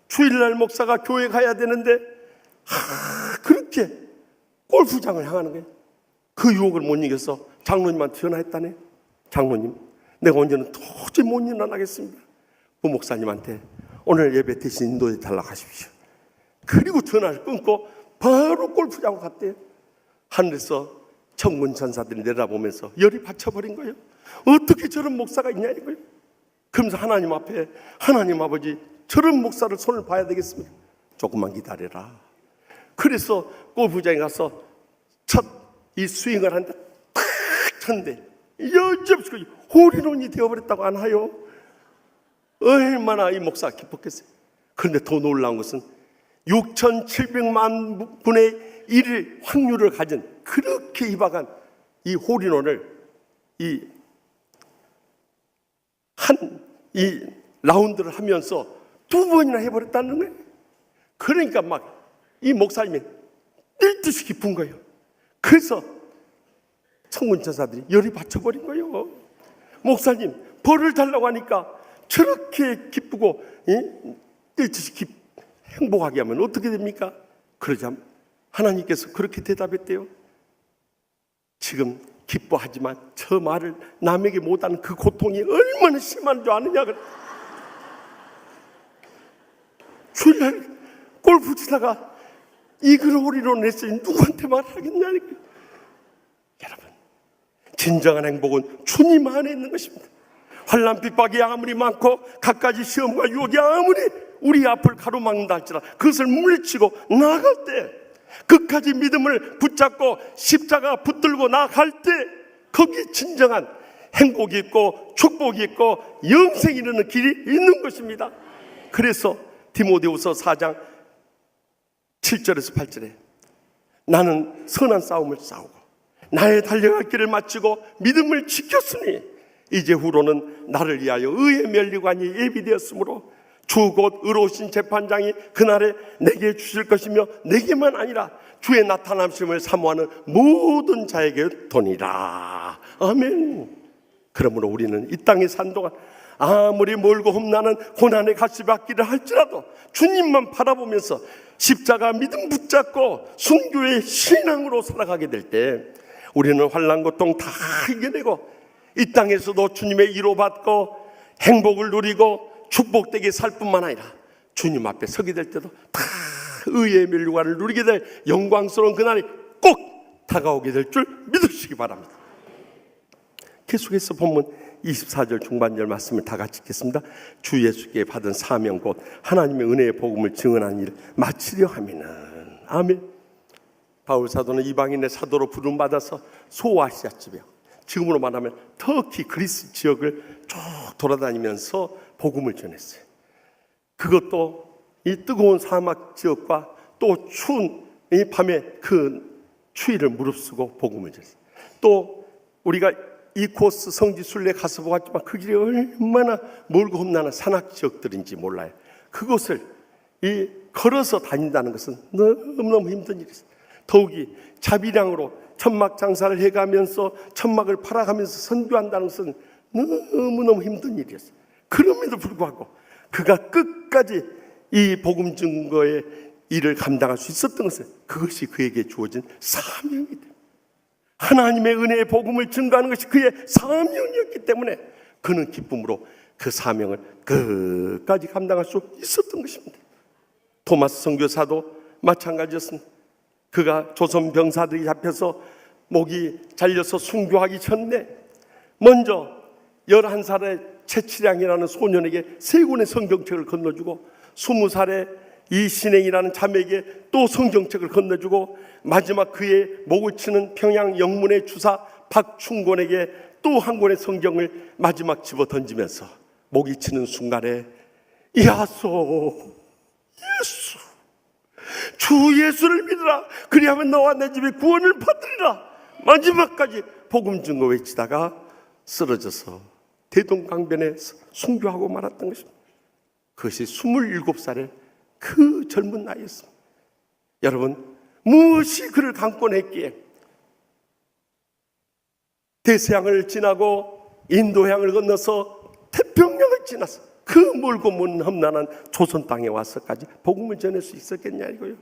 주일날 목사가 교회 가야 되는데 그렇게 골프장을 향하는 거예요. 그 유혹을 못 이겨서 장로님한테 전화했다네. 장로님, 내가 언제는 도저히 못 일어나겠습니다. 그 목사님한테 오늘 예배 대신 인도해 달라고 하십시오. 그리고 전화를 끊고 바로 골프장으로 갔대요. 하늘에서 천군 천사들이 내려보면서 열이 받쳐버린 거예요. 어떻게 저런 목사가 있냐 이거예요. 그러면서 하나님 앞에, 하나님 아버지, 저런 목사를 손을 봐야 되겠습니다. 조금만 기다려라. 그래서 골프장에 가서 첫 이 스윙을 하는데 탁 쳤는데 여지없이 홀인원이 되어버렸다고 안 하요. 얼마나 이 목사가 기뻤겠어요. 그런데 더 놀라운 것은 6,700만 분의 1 확률을 가진 그렇게 희박한 이 홀인원을 이 라운드를 하면서 2번이나 해버렸다는 거예요. 그러니까 막 이 목사님이 뛸 듯이 기쁜 거예요. 그래서 천군천사들이 열이 받쳐버린 거예요. 목사님, 벌을 달라고 하니까 저렇게 기쁘고 뛸 듯이 행복하게 하면 어떻게 됩니까? 그러자 하나님께서 그렇게 대답했대요. 지금 기뻐하지만 저 말을 남에게 못하는 그 고통이 얼마나 심한 줄 아느냐. 주일날 골프 치다가 이글홀이로 냈으니 누구한테 말하겠냐니까. 여러분, 진정한 행복은 주님 안에 있는 것입니다. 환난 핍박이 아무리 많고 갖가지 시험과 유혹이 아무리 우리 앞을 가로막는다 할지라도 그것을 물리치고 나아갈 때, 끝까지 믿음을 붙잡고 십자가 붙들고 나아갈 때 거기 진정한 행복이 있고 축복이 있고 영생이 이르는 길이 있는 것입니다. 그래서 디모데후서 4장 7절에서 8절에 나는 선한 싸움을 싸우고 나의 달려갈 길을 마치고 믿음을 지켰으니 이제 후로는 나를 위하여 의의 면류관이 예비되었으므로 주 곧 의로우신 재판장이 그날에 내게 주실 것이며 내게만 아니라 주의 나타남심을 사모하는 모든 자에게 도니라. 아멘. 그러므로 우리는 이 땅에 산 동안 아무리 멀고 험난한 고난의 가시밭길을 할지라도 주님만 바라보면서 십자가 믿음 붙잡고 순교의 신앙으로 살아가게 될 때 우리는 환난 고통 다 이겨내고 이 땅에서도 주님의 위로받고 행복을 누리고 축복되게 살 뿐만 아니라 주님 앞에 서게 될 때도 다 의의 면류관을 누리게 될 영광스러운 그날이 꼭 다가오게 될 줄 믿으시기 바랍니다. 계속해서 본문 24절 중반절 말씀을 다 같이 읽겠습니다. 주 예수께 받은 사명 곧 하나님의 은혜의 복음을 증언하는 일을 마치려 하미는. 아멘. 바울 사도는 이방인의 사도로 부름받아서 소아시아 지역, 지금으로 말하면 터키 그리스 지역을 쭉 돌아다니면서 복음을 전했어요. 그것도 이 뜨거운 사막 지역과 또 추운 이 밤에 그 추위를 무릅쓰고 복음을 전했어요. 또 우리가 이 코스 성지 순례 가서 보았지만 그 길이 얼마나 멀고 험난한 산악 지역들인지 몰라요. 그곳을 이 걸어서 다닌다는 것은 너무너무 힘든 일이었어요. 더욱이 자비량으로 천막 장사를 해가면서 천막을 팔아가면서 선교한다는 것은 너무너무 힘든 일이었어요. 그럼에도 불구하고 그가 끝까지 이 복음 증거의 일을 감당할 수 있었던 것은 그것이 그에게 주어진 사명이 됩니다. 하나님의 은혜의 복음을 증거하는 것이 그의 사명이었기 때문에 그는 기쁨으로 그 사명을 끝까지 감당할 수 있었던 것입니다. 토마스 선교사도 마찬가지였습니다. 그가 조선 병사들이 잡혀서 목이 잘려서 순교하기 전에 먼저 11살의 채치량이라는 소년에게 3권의 성경책을 건너주고 20살의 이신행이라는 자매에게 또 성경책을 건네주고 마지막 그의 목을 치는 평양 영문의 주사 박충권에게 또 한 권의 성경을 마지막 집어 던지면서 목이 치는 순간에 야소 예수 주 예수를 믿으라 그리하면 너와 내 집이 구원을 받으리라 마지막까지 복음 증거 외치다가 쓰러져서 대동강변에 순교하고 말았던 것입니다. 그것이 27살의 그 젊은 나이였습니다. 여러분, 무엇이 그를 강권했기에 대서양을 지나고 인도양을 건너서 태평양을 지나서 그 멀고 먼 험난한 조선 땅에 와서까지 복음을 전할 수 있었겠냐 이거요.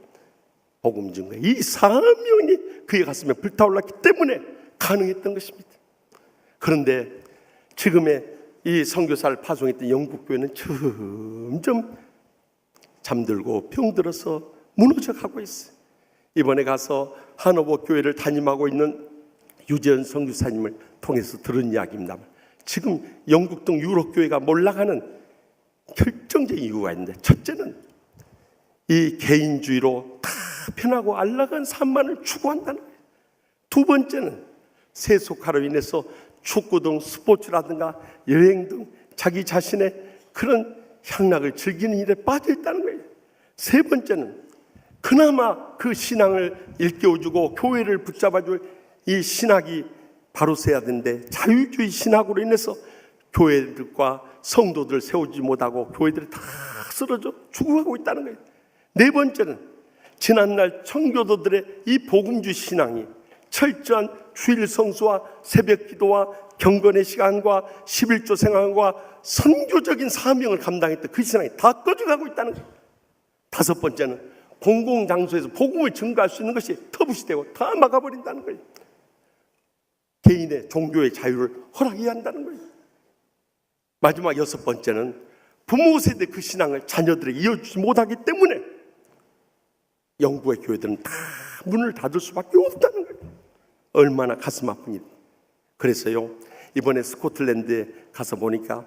복음 증거 이 사명이 그의 가슴에 불타올랐기 때문에 가능했던 것입니다. 그런데 지금의 이 선교사를 파송했던 영국 교회는 점점 잠들고 병들어서 무너져가고 있어요. 이번에 가서 하노버 교회를 담임하고 있는 유재현 선교사님을 통해서 들은 이야기입니다. 지금 영국 등 유럽 교회가 몰락하는 결정적인 이유가 있는데, 첫째는 이 개인주의로 다 편하고 안락한 삶만을 추구한다는 거예요. 두 번째는 세속화로 인해서 축구 등 스포츠라든가 여행 등 자기 자신의 그런 향락을 즐기는 일에 빠져 있다는 거예요. 세 번째는 그나마 그 신앙을 일깨워주고 교회를 붙잡아줄 이 신학이 바로 서야 되는데 자유주의 신학으로 인해서 교회들과 성도들 세우지 못하고 교회들이 다 쓰러져 죽어가고 있다는 거예요. 네 번째는 지난날 청교도들의 이 복음주의 신앙이 철저한 주일 성수와 새벽 기도와 경건의 시간과 11조 생활과 선교적인 사명을 감당했던 그 신앙이 다 꺼져가고 있다는 거예요. 다섯 번째는 공공장소에서 복음을 증거할 수 있는 것이 터부시되고 다 막아버린다는 거예요. 개인의 종교의 자유를 허락해야 한다는 거예요. 마지막 여섯 번째는 부모 세대 그 신앙을 자녀들에게 이어주지 못하기 때문에 영국의 교회들은 다 문을 닫을 수밖에 없다는 거예요. 얼마나 가슴 아픈 일. 그래서요, 이번에 스코틀랜드에 가서 보니까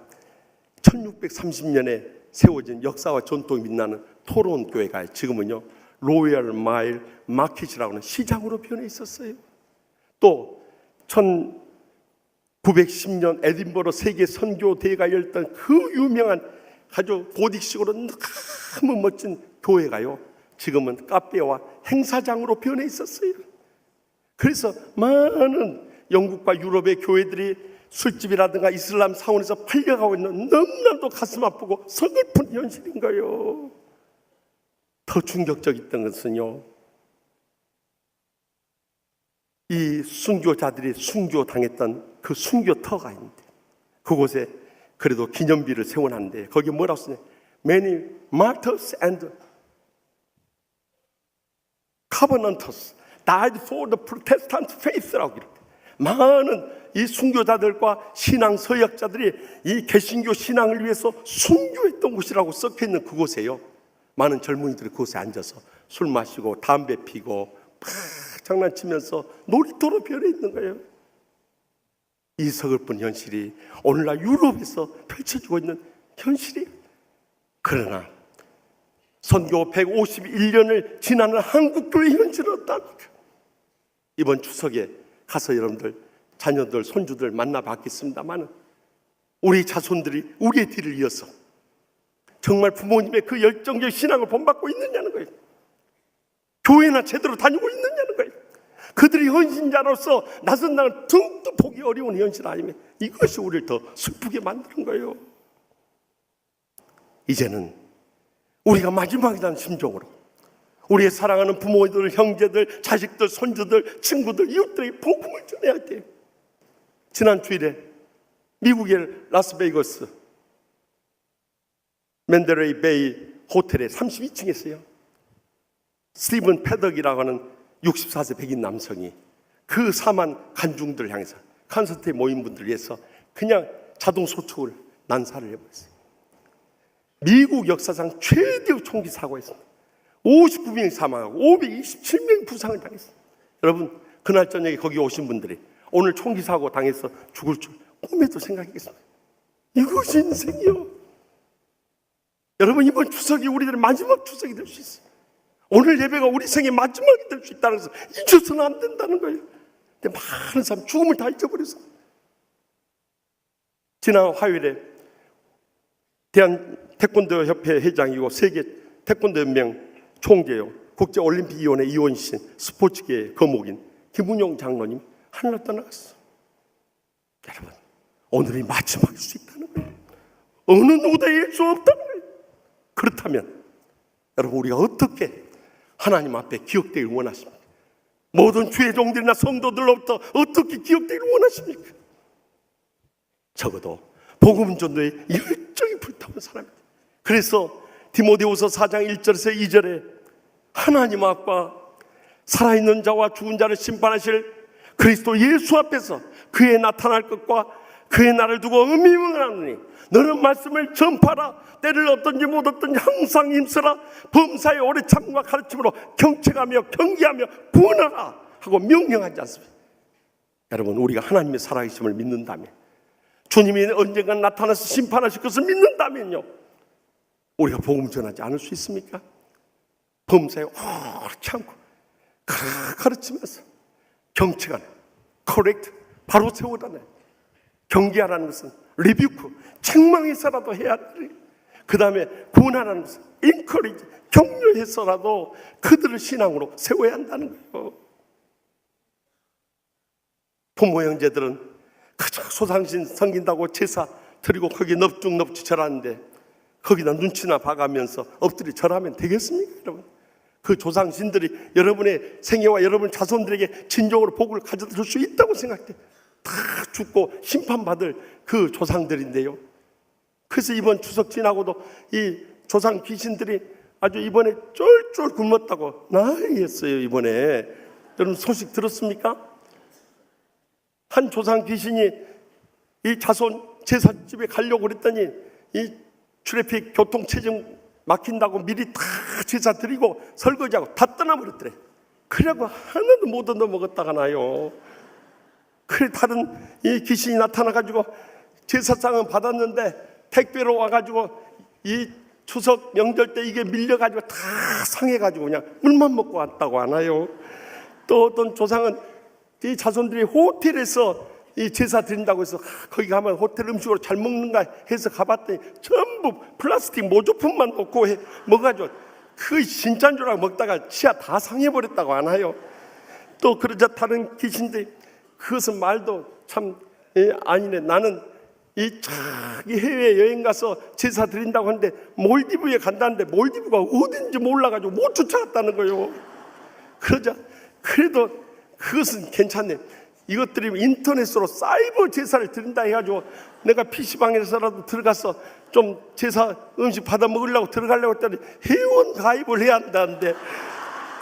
1630년에 세워진 역사와 전통이 빛나는 토론 교회가 지금은요 로열 마일 마켓이라고 하는 시장으로 변해 있었어요. 또 1910년 에딘버러 세계 선교 대회가 열렸던 그 유명한 아주 고딕식으로 너무 멋진 교회가요 지금은 카페와 행사장으로 변해 있었어요. 그래서 많은 영국과 유럽의 교회들이 술집이라든가 이슬람 사원에서 팔려가고 있는 너무나도 가슴 아프고 서글픈 현실인 거예요. 더 충격적이었던 것은요, 이 순교자들이 순교당했던 그 순교터가 있는데 그곳에 그래도 기념비를 세워놨는데 거기에 뭐라고 쓰냐, Many martyrs and covenanters died for the Protestant faith라고 이렇게 많은 이 순교자들과 신앙 서약자들이 이 개신교 신앙을 위해서 순교했던 곳이라고 썩혀있는 그곳에요, 많은 젊은이들이 그곳에 앉아서 술 마시고 담배 피고 막 장난치면서 놀이터로 변해 있는 거예요. 이 서글픈 현실이 오늘날 유럽에서 펼쳐지고 있는 현실이에요. 그러나 선교 151년을 지나는 한국교회 현실은 어떻습니까? 이번 추석에 가서 여러분들 자녀들 손주들 만나봤겠습니다만 우리 자손들이 우리의 뒤를 이어서 정말 부모님의 그 열정적 신앙을 본받고 있느냐는 거예요. 교회나 제대로 다니고 있느냐는 거예요. 그들이 헌신자로서 낯선 땅을 둥둥 보기 어려운 현실 아니면 이것이 우리를 더 슬프게 만드는 거예요. 이제는 우리가 마지막이라는 심정으로 우리의 사랑하는 부모들, 형제들, 자식들, 손주들, 친구들, 이웃들에게 복음을 전해야 돼요. 지난 주일에 미국의 라스베이거스 맨데레이 베이 호텔에 32층에서요. 스티븐 패덕이라고 하는 64세 백인 남성이 그 사만 간중들을 향해서 콘서트에 모인 분들을 위해서 그냥 자동 소총을 난사를 해버렸어요. 미국 역사상 최대의 총기 사고였습니다. 59명이 사망하고 527명이 부상을 당했어요. 여러분, 그날 저녁에 거기 오신 분들이 오늘 총기 사고 당해서 죽을 줄 꿈에도 생각했겠습니다. 이것이 인생이요. 여러분, 이번 추석이 우리들의 마지막 추석이 될 수 있어요. 오늘 예배가 우리 생의 마지막이 될 수 있다는 것을 잊어서는 안 된다는 거예요. 근데 많은 사람 죽음을 다 잊어버렸어. 지난 화요일에 대한 태권도 협회 회장이고 세계 태권도 연맹 총재요, 국제올림픽위원회 위원이신 스포츠계의 거목인 김은용 장로님 하늘을 떠나갔어. 여러분, 오늘이 마지막일 수 있다는 거예요. 어느 누구도 이길 수 없다는 거예요. 그렇다면 여러분, 우리가 어떻게 하나님 앞에 기억되길 원하십니까? 모든 주의 종들이나 성도들로부터 어떻게 기억되길 원하십니까? 적어도 복음 전도에 열정이 불타오른 사람입니다. 그래서 디모데후서 4장 1절에서 2절에 하나님 앞과 살아있는 자와 죽은 자를 심판하실 그리스도 예수 앞에서 그의 나타날 것과 그의 날을 두고 의미문하노니 너는 말씀을 전파라. 때를 얻든지 못 얻든지 항상 힘쓰라. 범사에 오래 참과 가르침으로 경책하며 경계하며 구원하라 하고 명령하지 않습니까? 여러분, 우리가 하나님의 살아계심을 믿는다면, 주님이 언젠가 나타나서 심판하실 것을 믿는다면요, 우리가 복음 전하지 않을 수 있습니까? 범사에 오래 참고 가르치면서 경책하는, correct, 바로 세우라는, 경계하라는 것은 리뷰크, 책망해서라도 해야 돼. 그 다음에 구원하라는 것은 encourage, 격려해서라도 그들을 신앙으로 세워야 한다는 거예요. 부모 형제들은 그저 소상신 섬긴다고 제사 드리고 거기에 넙죽넙죽 절하는데 거기다 눈치나 봐가면서 엎드려 절하면 되겠습니까, 여러분? 그 조상신들이 여러분의 생애와 여러분 자손들에게 진정으로 복을 가져다 줄 수 있다고 생각해. 다 죽고 심판받을 그 조상들인데요. 그래서 이번 추석 지나고도 이 조상 귀신들이 아주 이번에 쫄쫄 굶었다고 난리였어요. 이번에 여러분 소식 들었습니까? 한 조상 귀신이 이 자손 제사집에 가려고 그랬더니 이 트래픽 교통체증 막힌다고 미리 다 제사 드리고 설거지하고 다 떠나버렸더래. 그래갖고 하나도 못 얻어 먹었다가 나요. 그래 다른 이 귀신이 나타나가지고 제사상은 받았는데 택배로 와가지고 이 추석 명절 때 이게 밀려가지고 다 상해가지고 그냥 물만 먹고 왔다고 하나요. 또 어떤 조상은 이 자손들이 호텔에서 이 제사 드린다고 해서 거기 가면 호텔 음식으로 잘 먹는가 해서 가봤더니 전부 플라스틱 모조품만 놓고 먹어가지고 그 진짜인 줄 알고 먹다가 치아 다 상해버렸다고 하나요. 또 그러자 다른 귀신들이 그것은 말도 참 아니네. 나는 이 자기 해외 여행 가서 제사 드린다고 하는데 몰디브에 간다는데 몰디브가 어딘지 몰라가지고 못 쫓아갔다는 거예요. 그러자 그래도 그것은 괜찮네. 이것들이 인터넷으로 사이버 제사를 드린다 해가지고 내가 PC방에서라도 들어가서 좀 제사 음식 받아 먹으려고 들어가려고 했더니 회원 가입을 해야 한다는데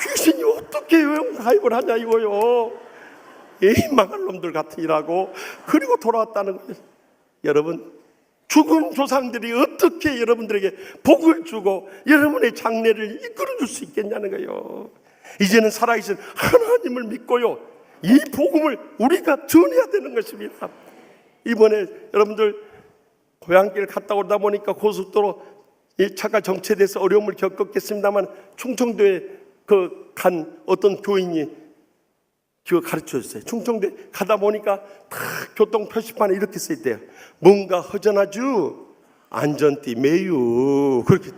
귀신이 어떻게 회원 가입을 하냐 이거요. 에이 망할 놈들 같으니라고. 그리고 돌아왔다는 거예요. 여러분, 죽은 조상들이 어떻게 여러분들에게 복을 주고 여러분의 장래를 이끌어줄 수 있겠냐는 거예요. 이제는 살아계신 하나님을 믿고요, 이 복음을 우리가 전해야 되는 것입니다. 이번에 여러분들 고향길 갔다 오다 보니까 고속도로 이 차가 정체돼서 어려움을 겪었겠습니다만 충청도에 간 어떤 교인이 그거 가르쳐 줬어요. 충청도에 가다 보니까 다 교통 표시판에 이렇게 써 있대요. 뭔가 허전하죠? 안전띠 매유. 그렇게.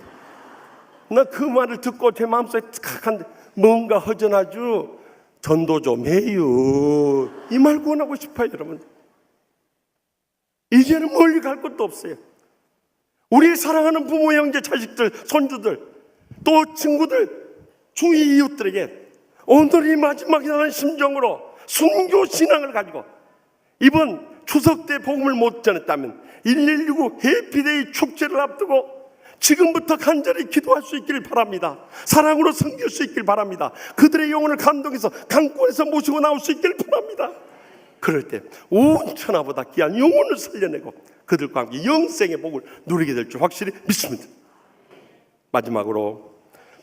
나 그 말을 듣고 제 마음속에 탁한데 뭔가 허전하죠? 전도조 매유. 이 말 구원하고 싶어요, 여러분. 이제는 멀리 갈 것도 없어요. 우리 사랑하는 부모, 형제, 자식들, 손주들, 또 친구들, 주위 이웃들에게 오늘이 마지막이라는 심정으로 순교 신앙을 가지고 이번 추석 때 복음을 못 전했다면 1169 해피데이 축제를 앞두고 지금부터 간절히 기도할 수 있길 바랍니다. 사랑으로 섬길 수 있길 바랍니다. 그들의 영혼을 감동해서 강권에서 모시고 나올 수 있길 바랍니다. 그럴 때 온 천하보다 귀한 영혼을 살려내고 그들과 함께 영생의 복을 누리게 될 줄 확실히 믿습니다. 마지막으로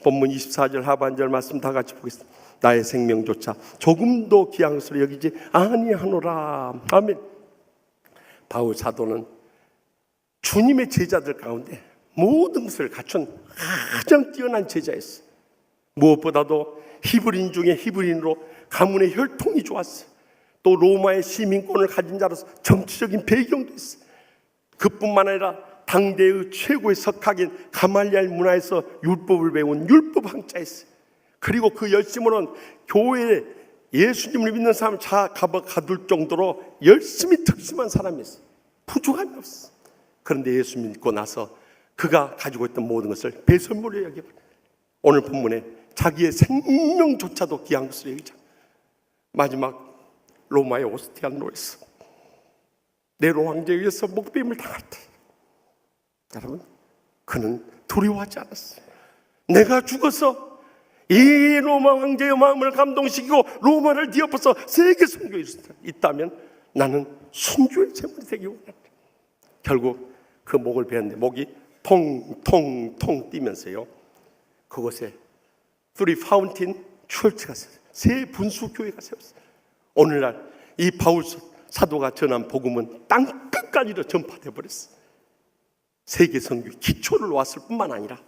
본문 24절 하반절 말씀 다 같이 보겠습니다. 나의 생명조차 조금도 귀한 것으로 여기지 아니하노라. 아멘. 바울 사도는 주님의 제자들 가운데 모든 것을 갖춘 가장 뛰어난 제자였어요. 무엇보다도 히브리인 중에 히브리인으로 가문의 혈통이 좋았어요. 또 로마의 시민권을 가진 자로서 정치적인 배경도 있어요. 그뿐만 아니라 당대의 최고의 석학인 가말리알 문화에서 율법을 배운 율법학자였어요. 그리고 그 열심으로는 교회에 예수님을 믿는 사람을 가둘 정도로 열심히 특심한 사람이었어요. 부족함이 없어요. 그런데 예수 믿고 나서 그가 가지고 있던 모든 것을 배설물로 여겨버려요. 오늘 본문에 자기의 생명조차도 귀한 것을 여기자. 마지막 로마의 오스티안로에서 네로 황제에 의해서 목배임을 당할 때 여러분, 그는 두려워하지 않았어요. 내가 죽어서 이 로마 황제의 마음을 감동시키고 로마를 뒤엎어서 세계 선교에 있다면 나는 순교의 제물이 되기 원한다. 결국 그 목을 베었는데 목이 통통통 뛰면서요, 그곳에 Three Fountain Church가 세웠어요. 세 분수 교회가 세웠어요. 오늘날 이 바울 사도가 전한 복음은 땅끝까지도 전파돼 버렸어요. 세계 선교 기초를 놓았을 뿐만 아니라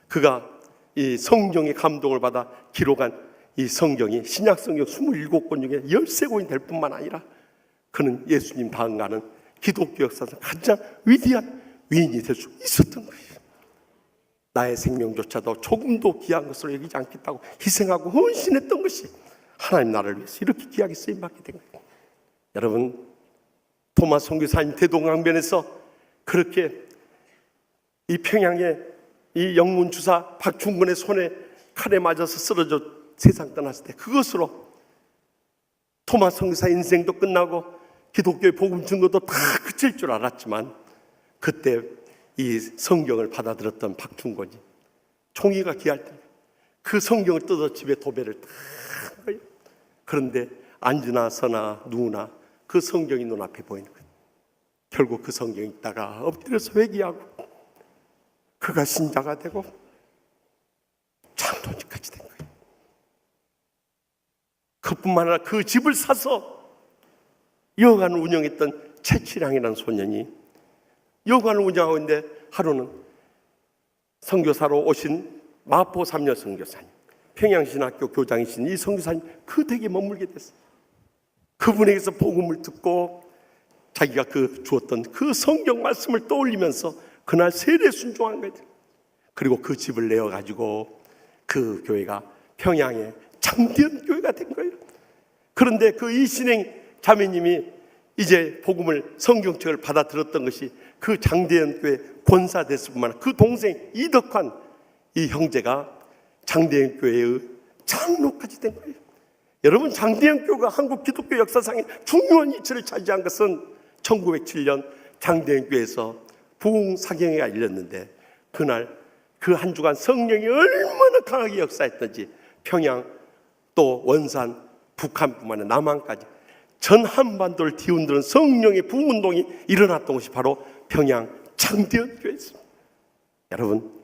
그가 이 성경의 감동을 받아 기록한 이 성경이 신약 성경 27권 중에 13권이 될 뿐만 아니라 그는 예수님 다음 가는 기독교 역사상 가장 위대한 위인이 될 수 있었던 거예요. 나의 생명조차도 조금도 귀한 것으로 여기지 않겠다고 희생하고 헌신했던 것이 하나님 나라를 위해서 이렇게 귀하게 쓰임받게 된 거예요. 여러분, 토마 선교사님 대동강변에서 그렇게 이 평양의 이 영문 주사 박충근의 손에 칼에 맞아서 쓰러져 세상 떠났을 때 그것으로 토마 선교사 인생도 끝나고 기독교의 복음 증거도 다 그칠 줄 알았지만 그때 이 성경을 받아들였던 박충근이 총이가 귀할 때 그 성경을 뜯어 집에 도배를 다 한 거예요. 그런데 앉으나 서나 누우나 그 성경이 눈앞에 보이는 거예요. 결국 그 성경이 있다가 엎드려서 회개하고 그가 신자가 되고 장로님까지 된 거예요. 그뿐만 아니라 그 집을 사서 여관을 운영했던 최치량이라는 소년이 여관을 운영하고 있는데 하루는 선교사로 오신 마포 삼녀 선교사님, 평양신학교 교장이신 이 선교사님 그 댁에 머물게 됐어요. 그분에게서 복음을 듣고 자기가 주었던 그 성경 말씀을 떠올리면서 그날 세례 순종한 거예요. 그리고 그 집을 내어가지고 그 교회가 평양의 장대현 교회가 된 거예요. 그런데 그 이신행 자매님이 이제 복음을 성경책을 받아 들었던 것이 그 장대현 교회 권사 됐을 뿐만 아니라 그 동생 이덕환 이 형제가 장대현 교회의 장로까지 된 거예요. 여러분, 장대현 교회가 한국 기독교 역사상에 중요한 위치를 차지한 것은 1907년 장대현 교회에서 부흥사경회가 열렸는데 그날 그 한 주간 성령이 얼마나 강하게 역사했던지 평양 또 원산 북한뿐만 아니라 남한까지 전 한반도를 뒤흔드는 성령의 부흥운동이 일어났던 곳이 바로 평양 장대현 교회였습니다. 여러분,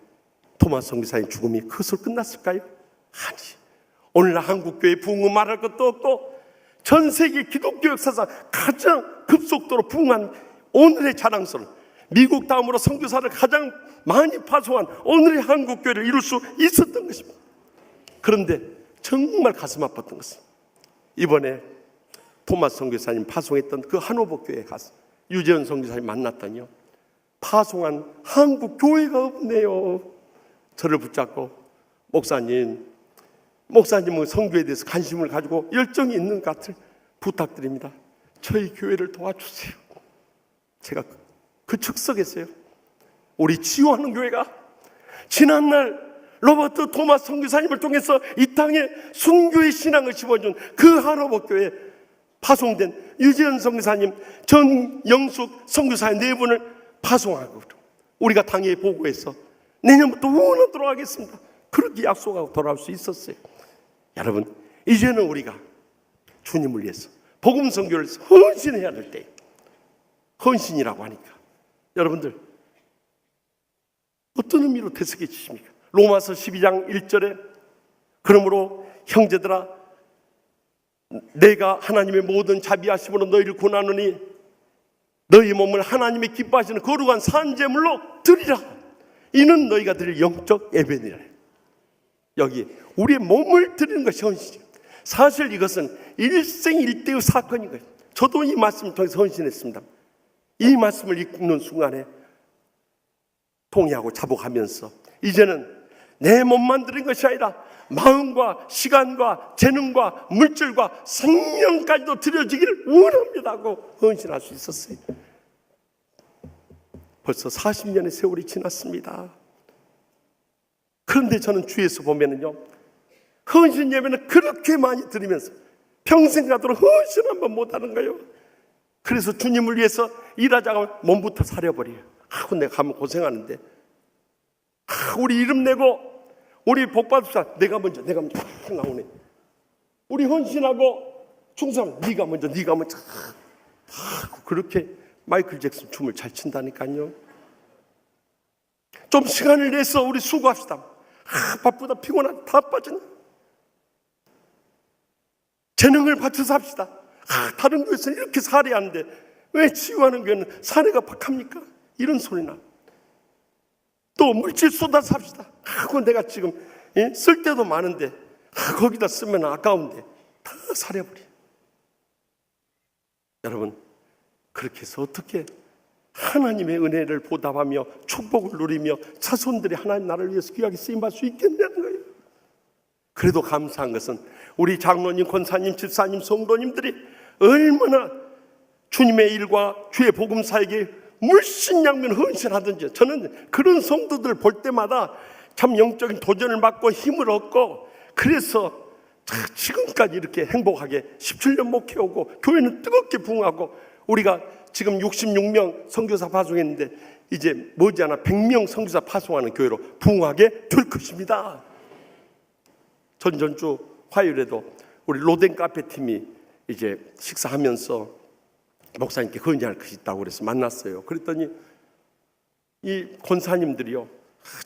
토마스 선교사의 죽음이 그것으로 끝났을까요? 아니, 오늘날 한국교회 부흥은 말할 것도 없고 전 세계 기독교 역사상 가장 급속도로 부흥한 오늘의 자랑스러운 미국 다음으로 선교사를 가장 많이 파송한 오늘의 한국교회를 이룰 수 있었던 것입니다. 그런데 정말 가슴 아팠던 것은 이번에 토마스 선교사님 파송했던 그 한호복 교회에 가서 유재현 선교사님 만났더니요, 파송한 한국 교회가 없네요. 저를 붙잡고 목사님은 선교에 대해서 관심을 가지고 열정이 있는 것 같을 부탁드립니다. 저희 교회를 도와주세요. 제가 그 즉석에서요, 우리 치유하는 교회가 지난날 로버트 토마스 선교사님을 통해서 이 땅에 순교의 신앙을 심어준 그 한옥교회 파송된 유재현 선교사님, 전영숙 선교사님 네 분을 파송하고 우리가 당에 보고해서 내년부터 후원하도록 하겠습니다. 그렇게 약속하고 돌아올 수 있었어요. 여러분, 이제는 우리가 주님을 위해서 복음 선교를 헌신해야 될 때, 헌신이라고 하니까 여러분들 어떤 의미로 되새겨 주십니까? 로마서 12장 1절에 그러므로 형제들아 내가 하나님의 모든 자비하심으로 너희를 권하노니 너희 몸을 하나님의 기뻐하시는 거룩한 산제물로 드리라. 이는 너희가 드릴 영적 예배니라. 여기 우리의 몸을 드리는 것이 헌신이에요. 사실 이것은 일생일대의 사건인 거예요. 저도 이 말씀을 통해서 헌신했습니다. 이 말씀을 읽는 순간에 동의하고 자복하면서 이제는 내 몸만 드린 것이 아니라 마음과 시간과 재능과 물질과 생명까지도 드려지기를 원합니다 하고 헌신할 수 있었어요. 벌써 40년의 세월이 지났습니다. 그런데 저는 주위에서 보면은요, 헌신 예배는 그렇게 많이 드리면서 평생 가도록 헌신 한번 못하는 거예요. 그래서 주님을 위해서 일하자가 몸부터 사려버려요. 내가 가면 고생하는데, 우리 이름 내고 우리 복받읍시다. 내가 먼저 탁 나오네. 우리 헌신하고 충성, 네가 먼저. 그렇게 마이클 잭슨 춤을 잘 춘다니까요. 좀 시간을 내서 우리 수고합시다. 바쁘다 피곤하다 다 빠졌네. 재능을 바쳐서 합시다. 다른 교회에서는 이렇게 살해하는데 왜 치유하는 교회는 사례가 박합니까? 이런 소리나. 또 물질 쏟아서 합시다. 그건 내가 지금 쓸 때도 많은데 거기다 쓰면 아까운데 다 사려버려. 여러분, 그렇게 해서 어떻게 하나님의 은혜를 보답하며 축복을 누리며 자손들이 하나님 나라를 위해서 귀하게 쓰임받을 수 있겠냐는 거예요. 그래도 감사한 것은 우리 장로님, 권사님, 집사님, 성도님들이 얼마나 주님의 일과 주의 복음사에게 물신양면 헌신하든지, 저는 그런 성도들 볼 때마다 참 영적인 도전을 받고 힘을 얻고, 그래서 지금까지 이렇게 행복하게 17년 목회하고 교회는 뜨겁게 부흥하고, 우리가 지금 66명 선교사 파송했는데 이제 머지않아 100명 선교사 파송하는 교회로 부흥하게 될 것입니다. 전주 화요일에도 우리 로덴 카페팀이 이제 식사하면서 목사님께 건의할 것이 있다고 그래서 만났어요. 그랬더니 이 권사님들이요,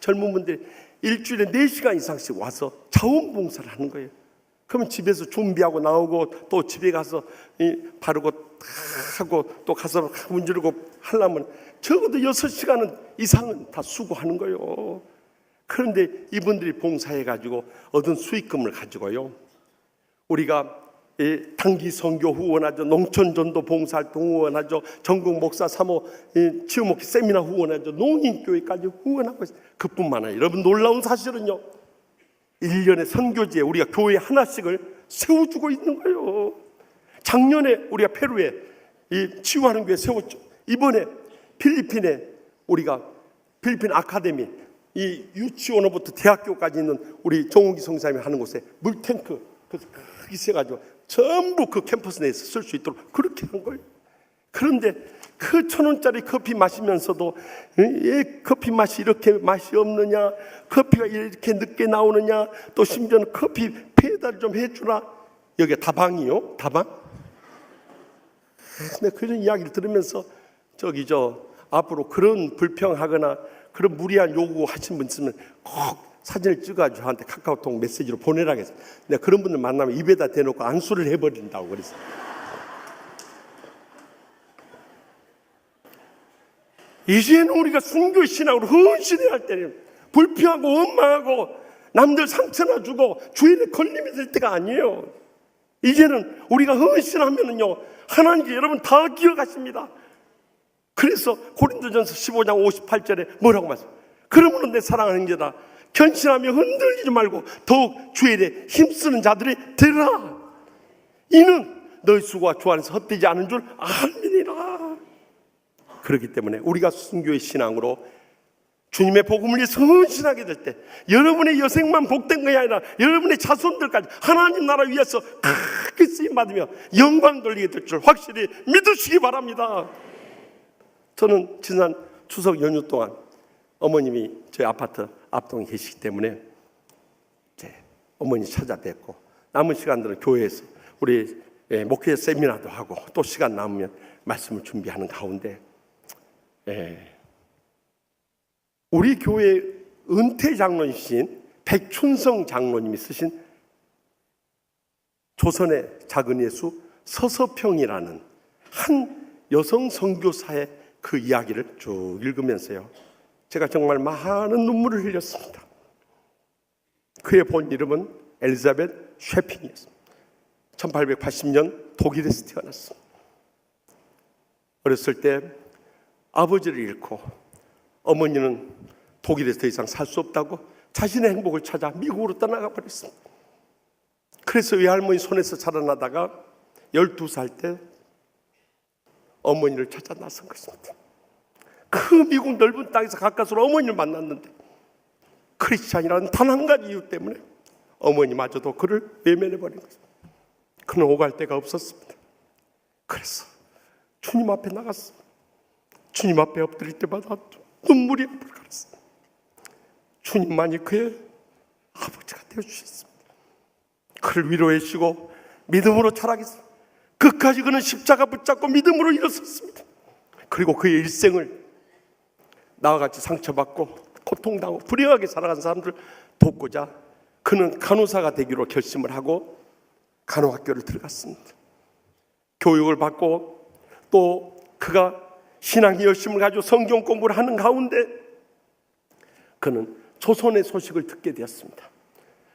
젊은 분들이 일주일에 4시간 이상씩 와서 자원봉사를 하는 거예요. 그러면 집에서 준비하고 나오고 또 집에 가서 바르고 하고 또 가서 문지르고 하려면 적어도 6시간은 이상은 다 수고하는 거예요. 그런데 이분들이 봉사해가지고 얻은 수익금을 가지고요, 우리가 단기 선교 후원하죠, 농촌전도 봉사활동 후원하죠, 전국 목사 사모 치유목회 세미나 후원하죠, 농인교회까지 후원하고 있어요. 그뿐만 아니라 여러분, 놀라운 사실은요, 1년에 선교지에 우리가 교회 하나씩을 세워주고 있는 거예요. 작년에 우리가 페루에 이 치유하는 교회 세웠죠. 이번에 필리핀에 우리가 필리핀 아카데미, 이 유치원부터 대학교까지 있는 우리 정욱이 성사님이 하는 곳에 물탱크 크게 세가지고 전부 그 캠퍼스 내에서 쓸 수 있도록 그렇게 한 거예요. 그런데 그 1,000원짜리 커피 마시면서도 왜 커피 맛이 이렇게 맛이 없느냐, 커피가 이렇게 늦게 나오느냐, 또 심지어는 커피 배달 좀 해주라. 여기가 다방이요, 다방. 근데 그런 이야기를 들으면서 앞으로 그런 불평하거나 그런 무리한 요구 하신 분 있으면 꼭 사진을 찍어가지고 저한테 카카오톡 메시지로 보내라고 했어요. 내가 그런 분들 만나면 입에다 대놓고 안수를 해버린다고 그랬어요. 이제는 우리가 순교의 신앙으로 헌신해야 할 때는 불평하고 원망하고 남들 상처나 주고 주인의 걸림이 될 때가 아니에요. 이제는 우리가 헌신하면은요, 하나님께 여러분 다 기억하십니다. 그래서 고린도전서 15장 58절에 뭐라고 말씀해요? 그러므로 내 사랑하는 형제다, 견신하며 흔들리지 말고 더욱 주의 일에 힘쓰는 자들이 되라. 이는 너희 수고가 주 안에서 헛되지 않은 줄 알미니라. 그렇기 때문에 우리가 순교의 신앙으로 주님의 복음을 위해 헌신하게 될 때 여러분의 여생만 복된 것이 아니라 여러분의 자손들까지 하나님 나라 위해서 크게 쓰임받으며 영광 돌리게 될 줄 확실히 믿으시기 바랍니다. 저는 지난 추석 연휴 동안 어머님이 저희 아파트 앞동에 계시기 때문에 어머니 찾아뵙고 남은 시간들은 교회에서 우리 목회 세미나도 하고 또 시간 남으면 말씀을 준비하는 가운데 우리 교회 은퇴 장로이신 백춘성 장로님이 쓰신 조선의 작은 예수 서서평이라는 한 여성 선교사의 그 이야기를 쭉 읽으면서요, 제가 정말 많은 눈물을 흘렸습니다. 그의 본 이름은 엘리자벳 쉐핑이었습니다. 1880년 독일에서 태어났습니다. 어렸을 때 아버지를 잃고 어머니는 독일에서 더 이상 살 수 없다고 자신의 행복을 찾아 미국으로 떠나가 버렸습니다. 그래서 외할머니 손에서 자라나다가 12살 때 어머니를 찾아 나선 것입니다. 그 미국 넓은 땅에서 가까스로 어머니를 만났는데 크리스찬이라는 단 한 가지 이유 때문에 어머니마저도 그를 외면해버린 것입니다. 그는 오갈 데가 없었습니다. 그래서 주님 앞에 나갔습니다. 주님 앞에 엎드릴 때마다 눈물이 앞을 가렸습니다. 주님만이 그의 아버지가 되어주셨습니다. 그를 위로해 주시고 믿음으로 자라겠습니다. 끝까지 그는 십자가 붙잡고 믿음으로 일어섰습니다. 그리고 그의 일생을 나와 같이 상처받고 고통당하고 불행하게 살아간 사람들을 돕고자 그는 간호사가 되기로 결심을 하고 간호학교를 들어갔습니다. 교육을 받고 또 그가 신앙의 열심을 가지고 성경 공부를 하는 가운데 그는 조선의 소식을 듣게 되었습니다.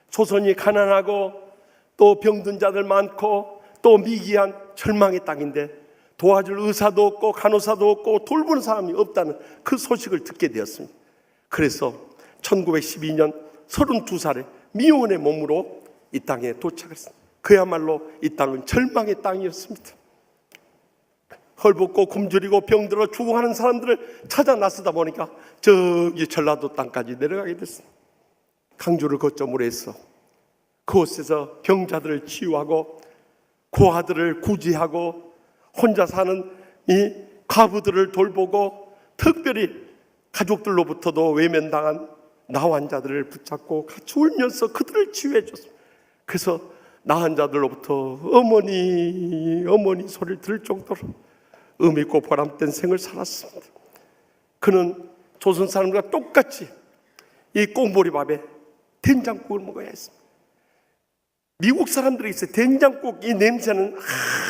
조선이 가난하고 또 병든 자들 많고 또 미기한 절망의 땅인데 도와줄 의사도 없고 간호사도 없고 돌보는 사람이 없다는 그 소식을 듣게 되었습니다. 그래서 1912년 32살에 미혼의 몸으로 이 땅에 도착했습니다. 그야말로 이 땅은 절망의 땅이었습니다. 헐벗고 굶주리고 병들어 죽어가는 사람들을 찾아 나서다 보니까 저기 전라도 땅까지 내려가게 됐습니다. 강주를 거점으로 해서 그곳에서 병자들을 치유하고 고아들을 구제하고 혼자 사는 이 과부들을 돌보고 특별히 가족들로부터도 외면당한 나환자들을 붙잡고 같이 울면서 그들을 치유해 줬습니다. 그래서 나환자들로부터 어머니 소리를 들을 정도로 의미있고 보람된 생을 살았습니다. 그는 조선 사람들과 똑같이 이 꽁보리밥에 된장국을 먹어야 했습니다. 미국 사람들이 있어요. 된장국 이 냄새는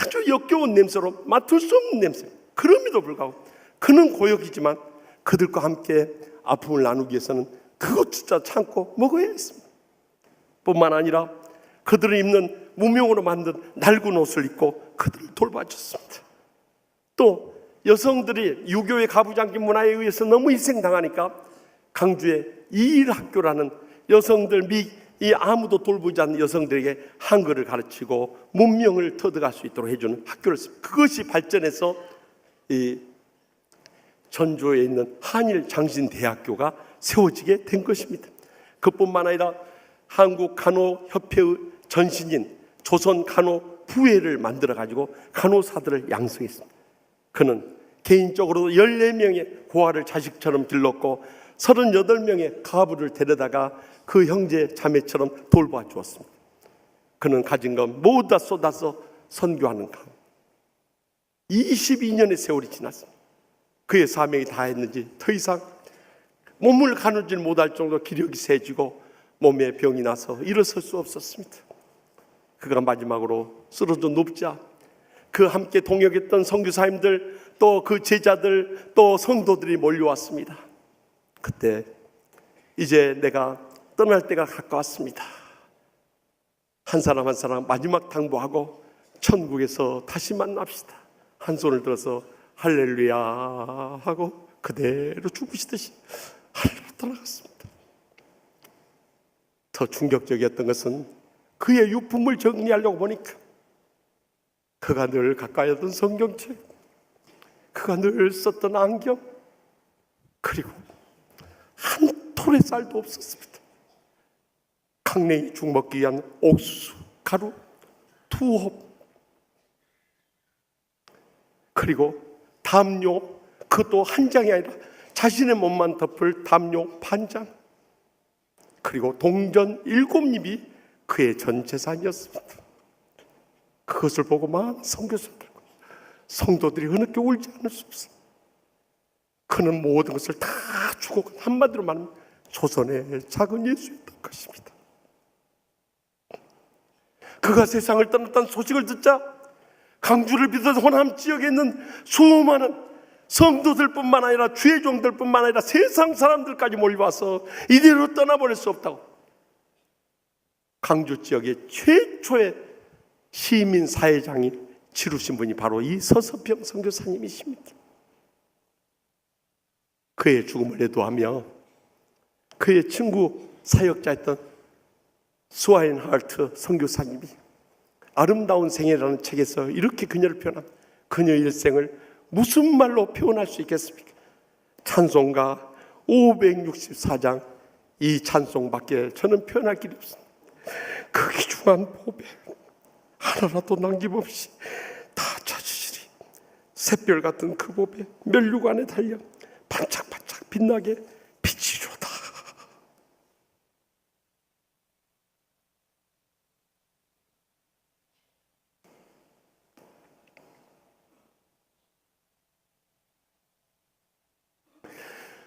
아주 역겨운 냄새로 맡을 수 없는 냄새. 그럼에도 불구하고 그는 고역이지만 그들과 함께 아픔을 나누기 위해서는 그것조차 참고 먹어야 했습니다. 뿐만 아니라 그들을 입는 무명으로 만든 낡은 옷을 입고 그들을 돌봐줬습니다. 또 여성들이 유교의 가부장기 문화에 의해서 너무 희생당하니까 강주의 이일학교라는 여성들 이 아무도 돌보지 않는 여성들에게 한글을 가르치고 문명을 터득할 수 있도록 해주는 학교를 씁니다. 그것이 발전해서 이 전주에 있는 한일장신대학교가 세워지게 된 것입니다. 그뿐만 아니라 한국간호협회의 전신인 조선간호부회를 만들어가지고 간호사들을 양성했습니다. 그는 개인적으로도 14명의 고아를 자식처럼 길렀고 38명의 가부를 데려다가 그 형제 자매처럼 돌봐 주었습니다. 그는 가진 것 모두 다 쏟아서 선교하는 가운데 22년의 세월이 지났습니다. 그의 사명이 다 했는지 더 이상 몸을 가누질 못할 정도로 기력이 세지고 몸에 병이 나서 일어설 수 없었습니다. 그가 마지막으로 쓰러져 눕자 그 함께 동역했던 선교사님들 또 그 제자들 또 성도들이 몰려왔습니다. 그때 이제 내가 떠날 때가 가까웠습니다. 한 사람 한 사람 마지막 당부하고 천국에서 다시 만납시다. 한 손을 들어서 할렐루야 하고 그대로 죽으시듯이 하늘로 떠나갔습니다. 더 충격적이었던 것은 그의 유품을 정리하려고 보니까 그가 늘 가까이 하던 성경책, 그가 늘 썼던 안경, 그리고 초래쌀도 없었습니다. 강냉이 죽 먹기 위한 옥수수, 가루, 투홉, 그리고 담요, 그것도 한 장이 아니라 자신의 몸만 덮을 담요 반장, 그리고 동전 7입이 그의 전 재산이었습니다. 그것을 보고 많은 선교사들, 성도들이 흐느껴 울지 않을 수 없습니다. 그는 모든 것을 다 주고, 한마디로 말하면 조선의 작은 예수였던 것입니다. 그가 세상을 떠났다는 소식을 듣자 강주를 비롯해서 호남 지역에 있는 수많은 성도들뿐만 아니라 주의 종들뿐만 아니라 세상 사람들까지 몰려와서 이대로 떠나버릴 수 없다고, 강주 지역의 최초의 시민 사회장이 치루신 분이 바로 이 서서평 선교사님이십니다. 그의 죽음을 애도하며 그의 친구 사역자였던 스와인 하트 선교사님이 아름다운 생애라는 책에서 이렇게 그녀를 표현한, 그녀의 일생을 무슨 말로 표현할 수 있겠습니까? 찬송가 564장 이 찬송밖에 저는 표현할 길이 없습니다. 그 귀중한 보배 하나라도 남김없이 다 찾으시리. 샛별 같은 그 보배 멸류관에 달려 반짝반짝 빛나게 비치로다.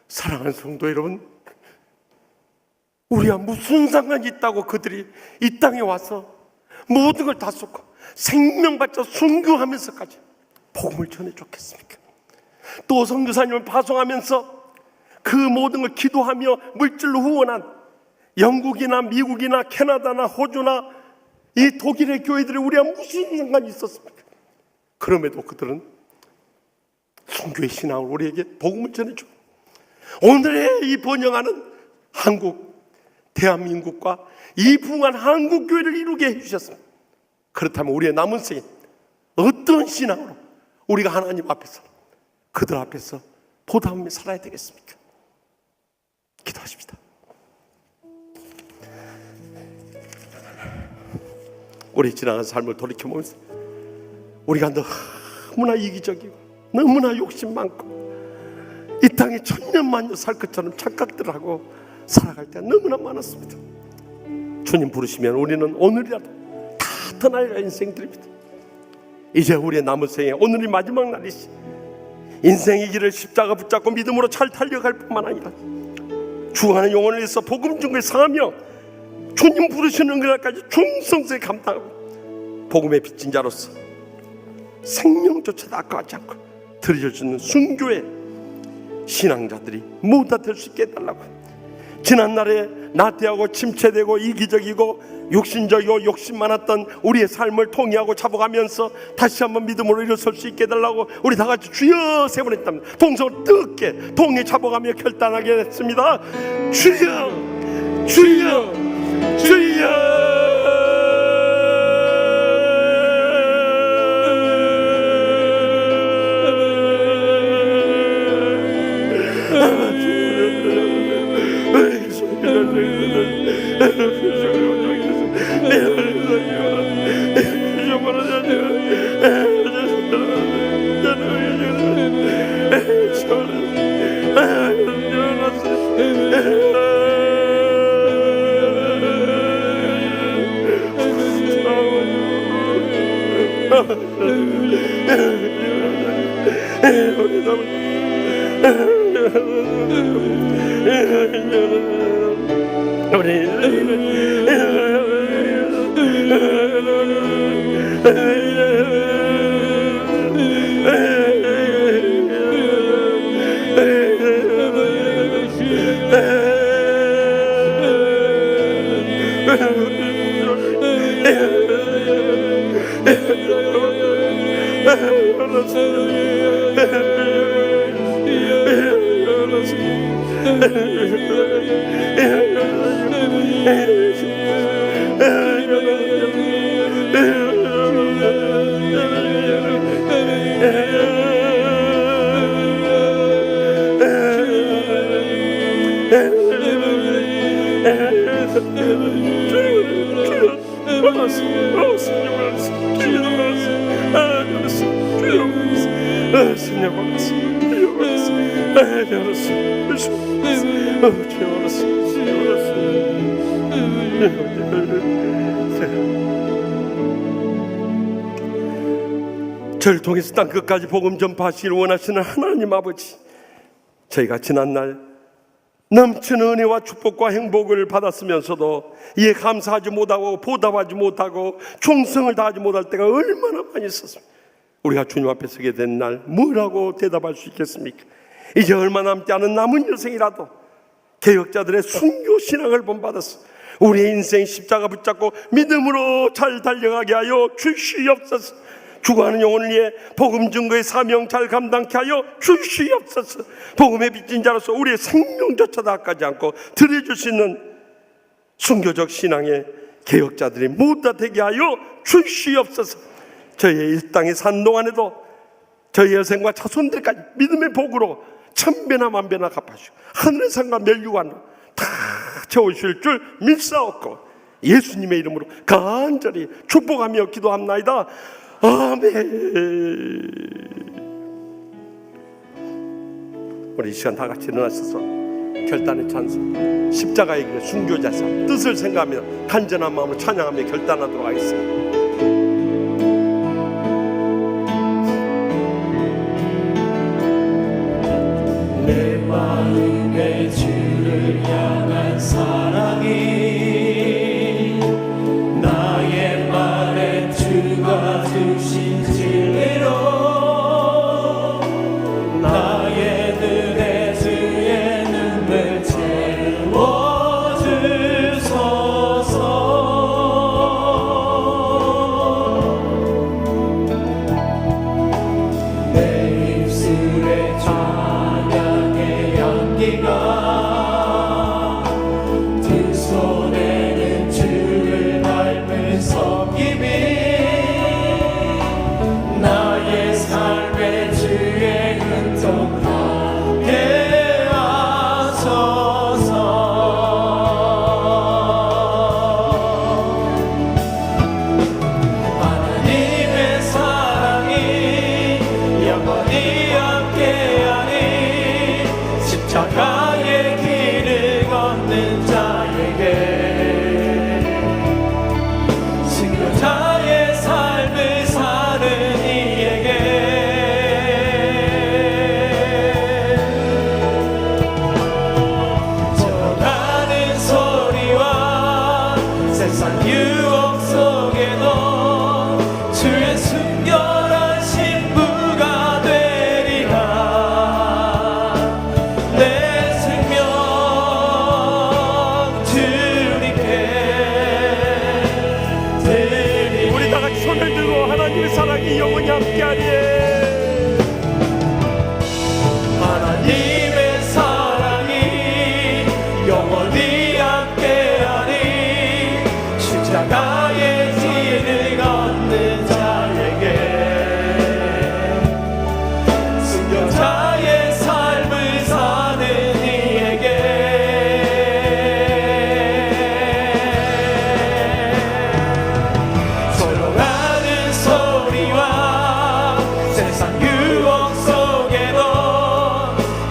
사랑하는 성도 여러분, 우리와 무슨 상관이 있다고 그들이 이 땅에 와서 모든 걸 다 쏟고 생명 바쳐 순교하면서까지 복음을 전해줬겠습니까? 또 선교사님을 파송하면서 그 모든 걸 기도하며 물질로 후원한 영국이나 미국이나 캐나다나 호주나 이 독일의 교회들이 우리와 무슨 상관이 있었습니까? 그럼에도 그들은 순교의 신앙을 우리에게 복음을 전해줘. 오늘의 이 번영하는 한국, 대한민국과 이 부흥한 한국교회를 이루게 해주셨습니다. 그렇다면 우리의 남은 생에 어떤 신앙으로 우리가 하나님 앞에서, 그들 앞에서 보답하며 살아야 되겠습니까? 기도하십시다. 우리 지나간 삶을 돌이켜보면서 우리가 너무나 이기적이고 너무나 욕심 많고 이 땅에 천년만년 살 것처럼 착각들 하고 살아갈 때가 너무나 많았습니다. 주님 부르시면 우리는 오늘이라도 다 떠날 인생들입니다. 이제 우리의 남은 생에 오늘이 마지막 날이시, 인생의 길을 십자가 붙잡고 믿음으로 잘 달려갈 뿐만 아니라 죽어가는 영혼을 위해서 복음 중에 상하며 주님 부르시는 그날까지 충성스레 감당하고 복음의 빚진 자로서 생명조차도 아까워하지 않고 드려주는 순교의 신앙자들이 모두 다 될 수 있게 해달라고. 지난날에 나태하고 침체되고 이기적이고 육신적이고 욕심 많았던 우리의 삶을 통회하고 잡아가면서 다시 한번 믿음으로 일어설 수 있게 해달라고 우리 다 같이 주여 세 번 했답니다. 동성을 뜨겁게 통해 잡아가며 결단하게 했습니다. 주여 주여 주여. 저를 통해서 땅 끝까지 복음 전파하시길 원하시는 하나님 아버지, 저희가 지난날 넘치는 은혜와 축복과 행복을 받았으면서도 이에 감사하지 못하고 보답하지 못하고 충성을 다하지 못할 때가 얼마나 많이 있었습니까? 우리가 주님 앞에 서게 된 날 뭐라고 대답할 수 있겠습니까? 이제 얼마 남지 않은 남은 여생이라도 개혁자들의 순교 신앙을 본받아서 우리의 인생 십자가 붙잡고 믿음으로 잘 달려가게 하여 주시옵소서. 죽어가는 영혼을 위해 복음 증거의 사명 잘 감당케 하여 주시옵소서. 복음의 빚진 자로서 우리의 생명조차도 아까지 않고 드려줄 수 있는 순교적 신앙의 개혁자들이 모두 다 되게 하여 주시옵소서. 저희의 일당의 산 동안에도 저희 여생과 자손들까지 믿음의 복으로 천배나 만배나 갚아주시고 하늘의 산과 멸류관으로 다 채우실 줄 믿사옵고 예수님의 이름으로 간절히 축복하며 기도합나이다. 아멘. 우리 이 시간 다 같이 일어나셔서 결단의 찬송, 십자가의 길의 순교자 삶 뜻을 생각하며 간절한 마음으로 찬양하며 결단하도록 하겠습니다. 내 마음에 주를 향한 사랑이 나의 말에 주가 주신 진리로 나의 눈에 주의 눈을 채워주소서. 내 입술에 찬양의 향기가 두 손에는 주를 닮은 섬김이 나의 삶의 주의 근통하게 하소서. 하나님의 사랑이 영원히 함께하니 십자가의 길을 걷는 자에게 순교자의 삶을 사는 이에게 저가는 소리와 세상 유혹 속에도 주의 순결한 신부가 되리라. 내 생명 주님께 드리리. 우리 다 같이 손을 들고 하나님의 사랑이 영원히 함께하리에. 하나님의 사랑이 영원히 함께하니 십자가의 길을 걷는 자에게 순교자의 삶을 사는 이에게 서러가는 소리와 세상 유혹 속에도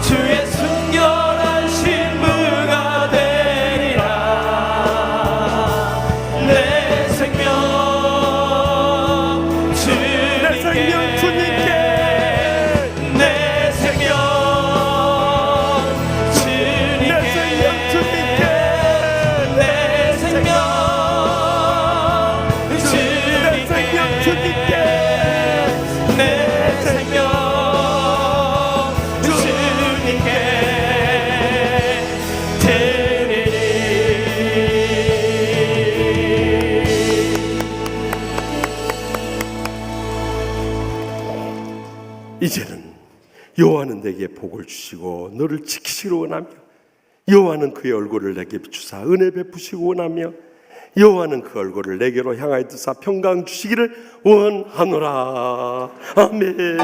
주의 순결한 신부가 되리라. 내 생명 주님께 내 생명 주님께 내 생명 주님께 내 생명 주님께 드리리. 이제는 여호와는 내게 복을 주시고 너를 지키시기를 원하며 여호와는 그의 얼굴을 내게 비추사 은혜 베푸시고 원하며 여호와는 그 얼굴을 내게로 향하여 드사 평강 주시기를 원하노라. 아멘.